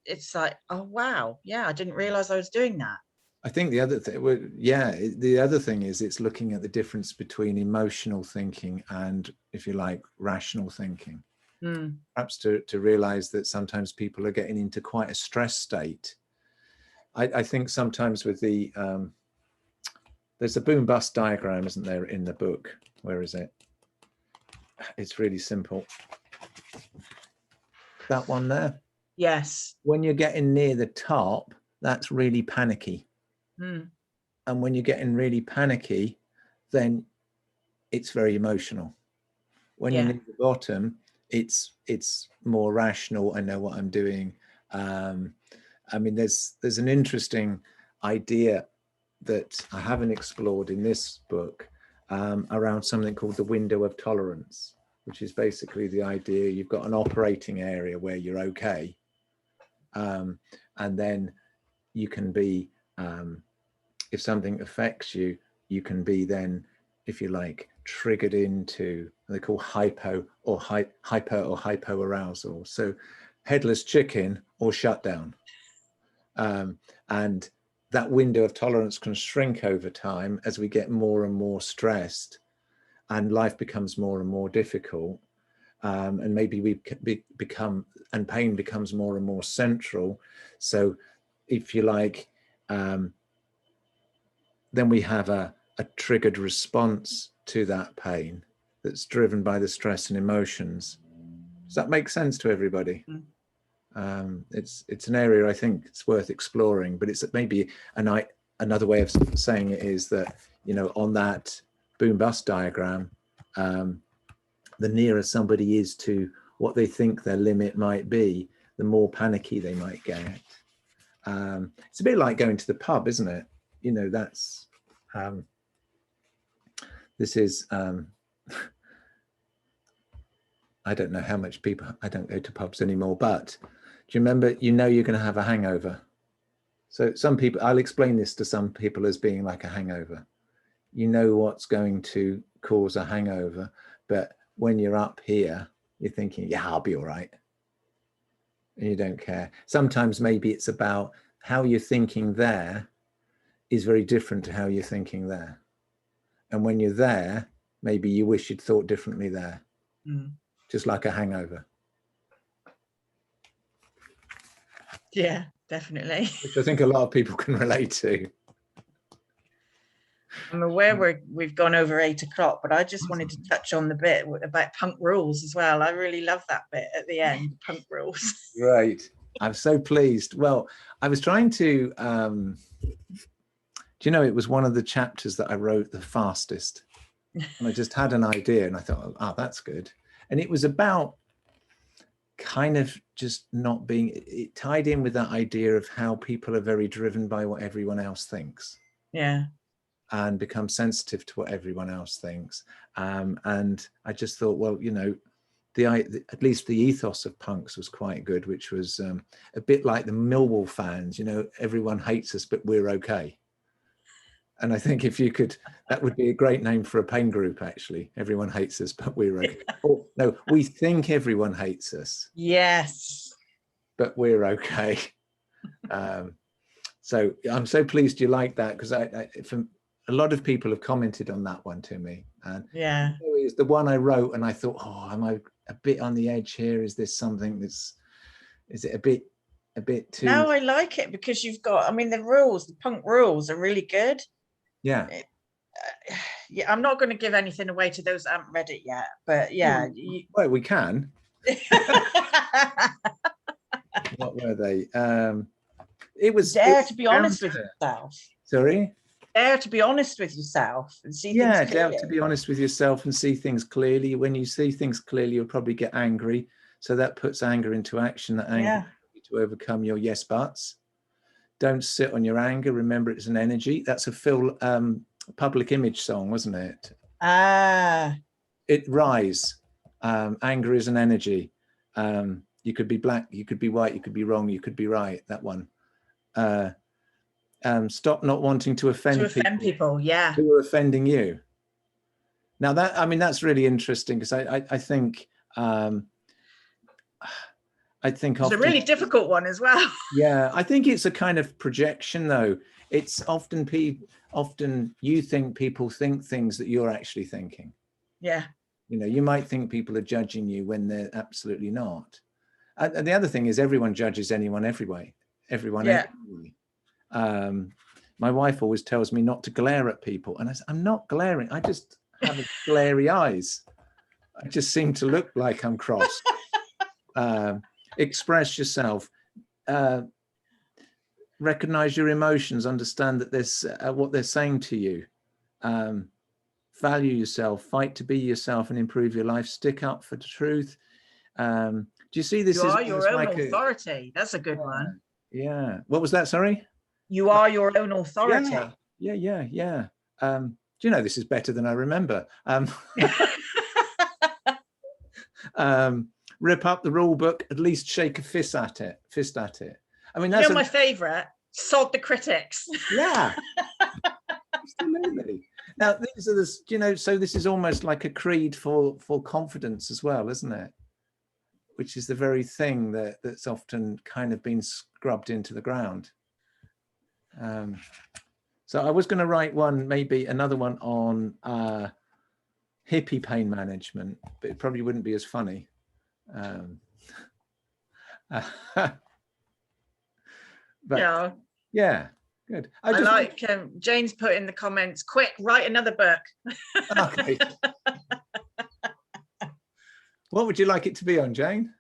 it's like, oh, wow. Yeah, I didn't realize I was doing that. I think the other thing, yeah, the other thing is it's looking at the difference between emotional thinking and, if you like, rational thinking. Perhaps to realize that sometimes people are getting into quite a stress state. I think sometimes with the, there's a boom bust diagram, isn't there, in the book? Where is it? It's really simple. That one there? Yes. When you're getting near the top, that's really panicky. And when you're getting really panicky, then it's very emotional. When you're near the bottom, it's more rational. I know what I'm doing. I mean, there's an interesting idea that I haven't explored in this book around something called the window of tolerance, which is basically the idea you've got an operating area where you're okay, and then you can be, if something affects you, you can be then, if you like, triggered into what they call hyper or hypo arousal. So headless chicken or shutdown. And that window of tolerance can shrink over time as we get more and more stressed and life becomes more and more difficult. And maybe we become, and pain becomes more and more central. So if you like, then we have a triggered response to that pain that's driven by the stress and emotions. Does that make sense to everybody? It's an area I think it's worth exploring, but it's maybe another way of saying it is that, you know, on that boom bust diagram, the nearer somebody is to what they think their limit might be, the more panicky they might get. It's a bit like going to the pub, isn't it? You know, that's this is I don't know how much people, I don't go to pubs anymore, but do you remember, you know, you're going to have a hangover. So some people, I'll explain this to some people as being like a hangover. You know what's going to cause a hangover, but when you're up here, you're thinking, yeah, I'll be all right. And you don't care. Sometimes maybe it's about how you're thinking there is very different to how you're thinking there. And when you're there, maybe you wish you'd thought differently there. Just like a hangover. Yeah, definitely. Which I think a lot of people can relate to. I'm aware we've gone over 8 o'clock, but I just wanted to touch on the bit about punk rules as well. I really love that bit at the end, punk rules. Right. I'm so pleased. Well, I was trying to, do you know, it was one of the chapters that I wrote the fastest. And I just had an idea and I thought, oh, that's good. And it was about kind of just not being, it tied in with that idea of how people are very driven by what everyone else thinks. Yeah. And become sensitive to what everyone else thinks. And I just thought, well, you know, at least the ethos of punks was quite good, which was a bit like the Millwall fans, you know, everyone hates us, but we're okay. And I think if you could, that would be a great name for a pain group, actually. Everyone hates us, but we're okay. Oh, no, we think everyone hates us. Yes. But we're okay. So I'm so pleased you like that, because from a lot of people have commented on that one to me. And yeah, it's the one I wrote, and I thought, oh, am I a bit on the edge here? Is this something is it a bit too? No, I like it because you've got, I mean, the punk rules are really good. Yeah. Yeah, I'm not going to give anything away to those that haven't read it yet, but yeah. Well, we can. What were they? It was dare to be honest with yourself. Sorry? Dare to be honest with yourself and see things clearly. Dare to be honest with yourself and see things clearly. When you see things clearly, you'll probably get angry. So that puts anger into action. That anger to overcome your yes buts. Don't sit on your anger. Remember, it's an energy. That's a Phil Public Image song, wasn't it? It Rise. Anger is an energy. You could be black, you could be white, you could be wrong, you could be right. That one. Stop not wanting to offend people, yeah, who are offending you. Now that, I mean, that's really interesting, because I think it's a really difficult one as well. Yeah, I think it's a kind of projection, though. It's often you think people think things that you're actually thinking. Yeah. You know, you might think people are judging you when they're absolutely not. And the other thing is, everyone judges anyone everywhere. Everyone. Yeah. Everywhere. My wife always tells me not to glare at people, and I say, I'm not glaring. I just have glary eyes. I just seem to look like I'm cross. Express yourself. Recognize your emotions. Understand that there's what they're saying to you. Value yourself. Fight to be yourself and improve your life. Stick up for the truth. Do you see this? You are your own authority. That's a good one. Yeah. What was that? Sorry? You are your own authority. Yeah. Do you know, this is better than I remember. Rip up the rule book, at least shake a fist at it. I mean, that's my favorite. Sod the critics. Yeah. Absolutely. Now, these are the, you know, so this is almost like a creed for confidence as well, isn't it? Which is the very thing that's often kind of been scrubbed into the ground. So I was going to write maybe another one on hippie pain management, but it probably wouldn't be as funny. But yeah, good. I like Jane's put in the comments, quick, write another book. Okay. What would you like it to be on, Jane?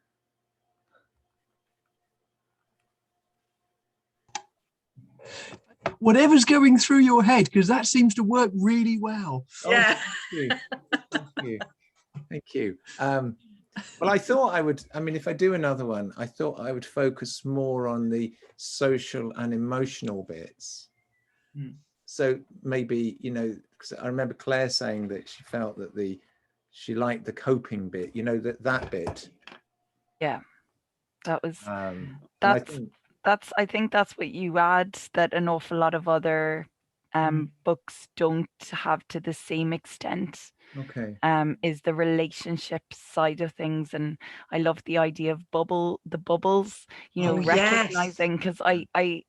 Whatever's going through your head, because that seems to work really well. Yeah. Thank you. Well, I thought I would, I mean, if I do another one, I thought I would focus more on the social and emotional bits. So maybe, you know, because I remember Claire saying that she felt that she liked the coping bit, you know, that bit. Yeah, that was, I think that's what you add, that an awful lot of other books don't have to the same extent. Okay. Is the relationship side of things. And I love the idea of the bubbles, you know, recognizing, because I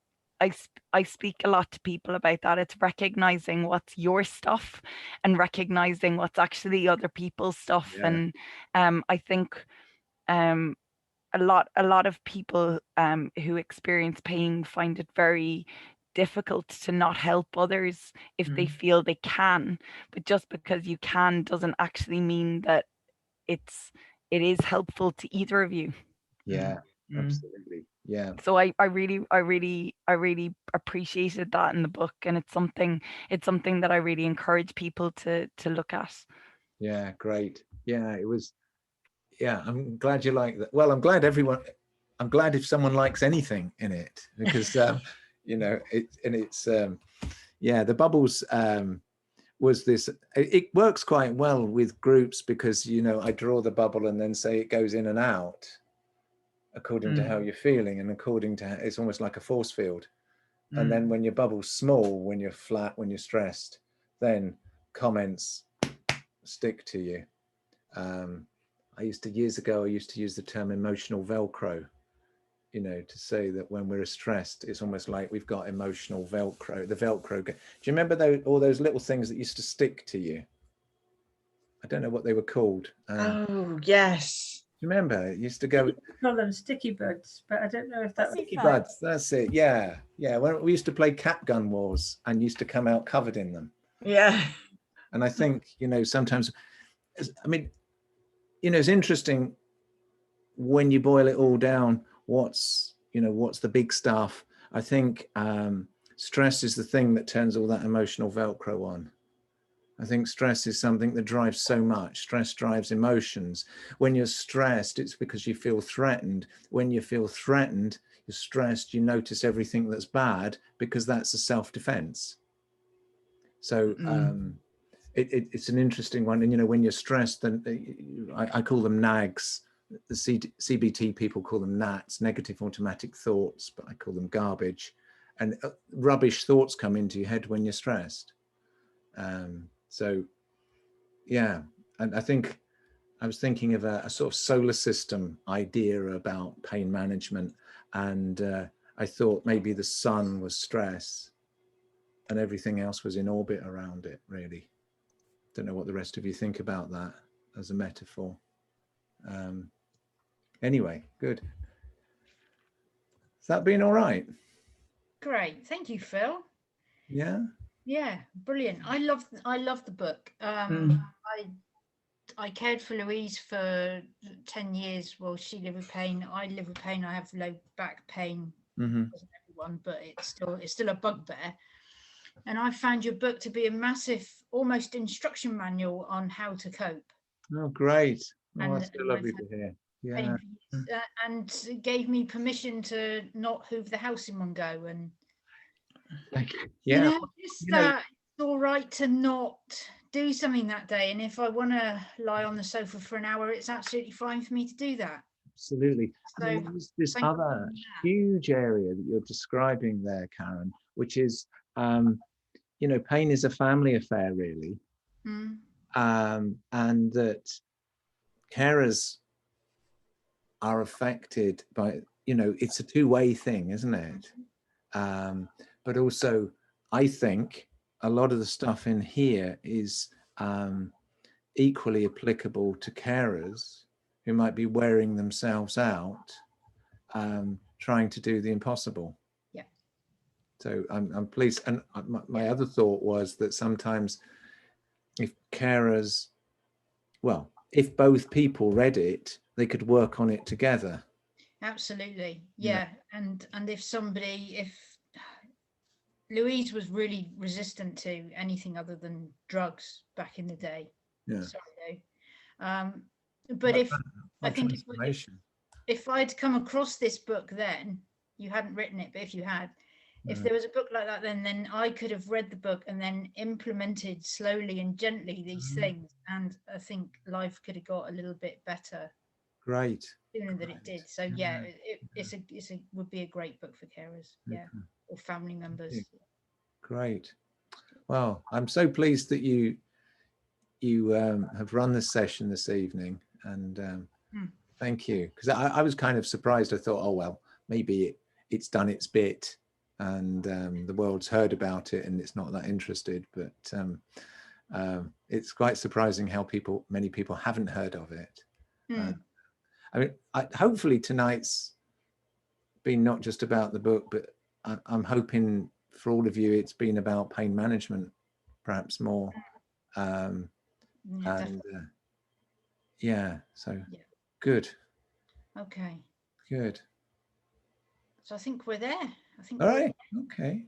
speak a lot to people about that. It's recognizing what's your stuff and recognizing what's actually other people's stuff. And I think a lot of people who experience pain find it very difficult to not help others if they feel they can, but just because you can doesn't actually mean that it is helpful to either of you. Absolutely. Yeah. So I really appreciated that in the book, and it's something that I really encourage people to look at. Yeah, great. Yeah, it was, yeah, I'm glad you like that. Well, I'm glad if someone likes anything in it, because you know, yeah, the bubbles was this, it works quite well with groups, because, you know, I draw the bubble and then say it goes in and out according to how you're feeling, and according to, it's almost like a force field. And then when your bubble's small, when you're flat, when you're stressed, then comments stick to you. Years ago, I used to use the term emotional Velcro, you know, to say that when we're stressed, it's almost like we've got emotional Velcro, the Velcro. Do you remember all those little things that used to stick to you? I don't know what they were called. Oh, yes. Do you remember? It used to go. We call them sticky buds, but I don't know if that's Sticky buds. That's it. Yeah, yeah. When we used to play cap gun wars and used to come out covered in them. Yeah. And I think, you know, sometimes, I mean, you know, it's interesting when you boil it all down. What's the big stuff? I think stress is the thing that turns all that emotional Velcro on. I think stress is something that drives so much. Stress drives emotions. When you're stressed, it's because you feel threatened. When you feel threatened, you're stressed, you notice everything that's bad, because that's a self-defense. So it's an interesting one. And, you know, when you're stressed, then I call them nags. The CBT people call them NATs, negative automatic thoughts, but I call them garbage. And rubbish thoughts come into your head when you're stressed. So, yeah, and I think I was thinking of a sort of solar system idea about pain management. And I thought maybe the sun was stress and everything else was in orbit around it, really. Don't know what the rest of you think about that as a metaphor. Anyway, good. Has that been all right? Great. Thank you, Phil. Yeah. Yeah, brilliant. I love the book. I cared for Louise for 10 years while she lived with pain. I live with pain. I have low back pain. Doesn't everyone, but it's still a bugbear. And I found your book to be a massive, almost instruction manual on how to cope. Oh, great. Oh, And that's so lovely to hear. Yeah. And it gave me permission to not hoover the house in one go. And thank you. Yeah. You know, it's all right to not do something that day. And if I want to lie on the sofa for an hour, it's absolutely fine for me to do that. Absolutely. So, I mean, there's this other huge area that you're describing there, Karen, which is, you know, pain is a family affair, really. And that carers are affected by, you know, it's a two-way thing, isn't it? But also, I think a lot of the stuff in here is equally applicable to carers who might be wearing themselves out, trying to do the impossible. Yeah. So I'm pleased. And my other thought was that sometimes if carers, well, if both people read it, they could work on it together. Absolutely. Yeah. And if Louise was really resistant to anything other than drugs back in the day. Yeah. Sorry, but if I'd come across this book then, you hadn't written it, but if you had, if there was a book like that, then I could have read the book and then implemented slowly and gently these things, and I think life could have got a little bit better. Great. Sooner than it did. So yeah, it would be a great book for carers, or family members. Great. Well, I'm so pleased that you have run this session this evening, and thank you, because I was kind of surprised. I thought, oh well, maybe it's done its bit, and the world's heard about it, and it's not that interested. But it's quite surprising how many people haven't heard of it. I mean, hopefully tonight's been not just about the book, but I'm hoping for all of you it's been about pain management, perhaps more. Good. Okay. Good. So I think we're there. I think. All right. Okay.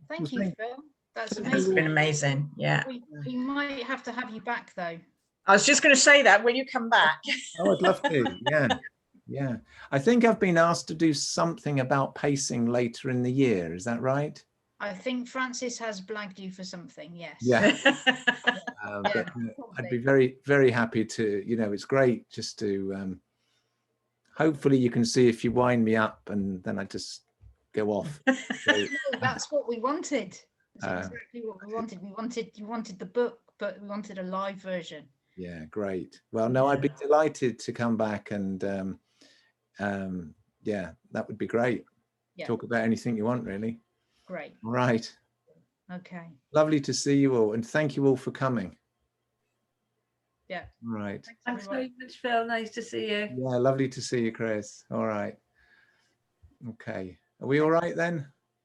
Thank you, Phil. That's amazing. It's been amazing. Yeah. We might have to have you back though. I was just going to say that when you come back. Oh, I'd love to. Yeah. Yeah. I think I've been asked to do something about pacing later in the year. Is that right? I think Francis has blagged you for something. Yes. Yeah. Yeah, But I'd be probably. very, very happy to, you know, it's great just to, hopefully you can see if you wind me up and then I just go off. So, No, that's what we wanted. That's Uh, exactly what we wanted. You wanted the book, but we wanted a live version. yeah, great. Well, no, I'd be delighted to come back and yeah, that would be great. Yeah. Talk about anything you want, really. Great. All right. Okay. Lovely to see you all, and thank you all for coming. Yeah. All right. Thanks very much, Phil. Nice to see you. Yeah, lovely to see you, Chris. All right. Okay. Are we all right then?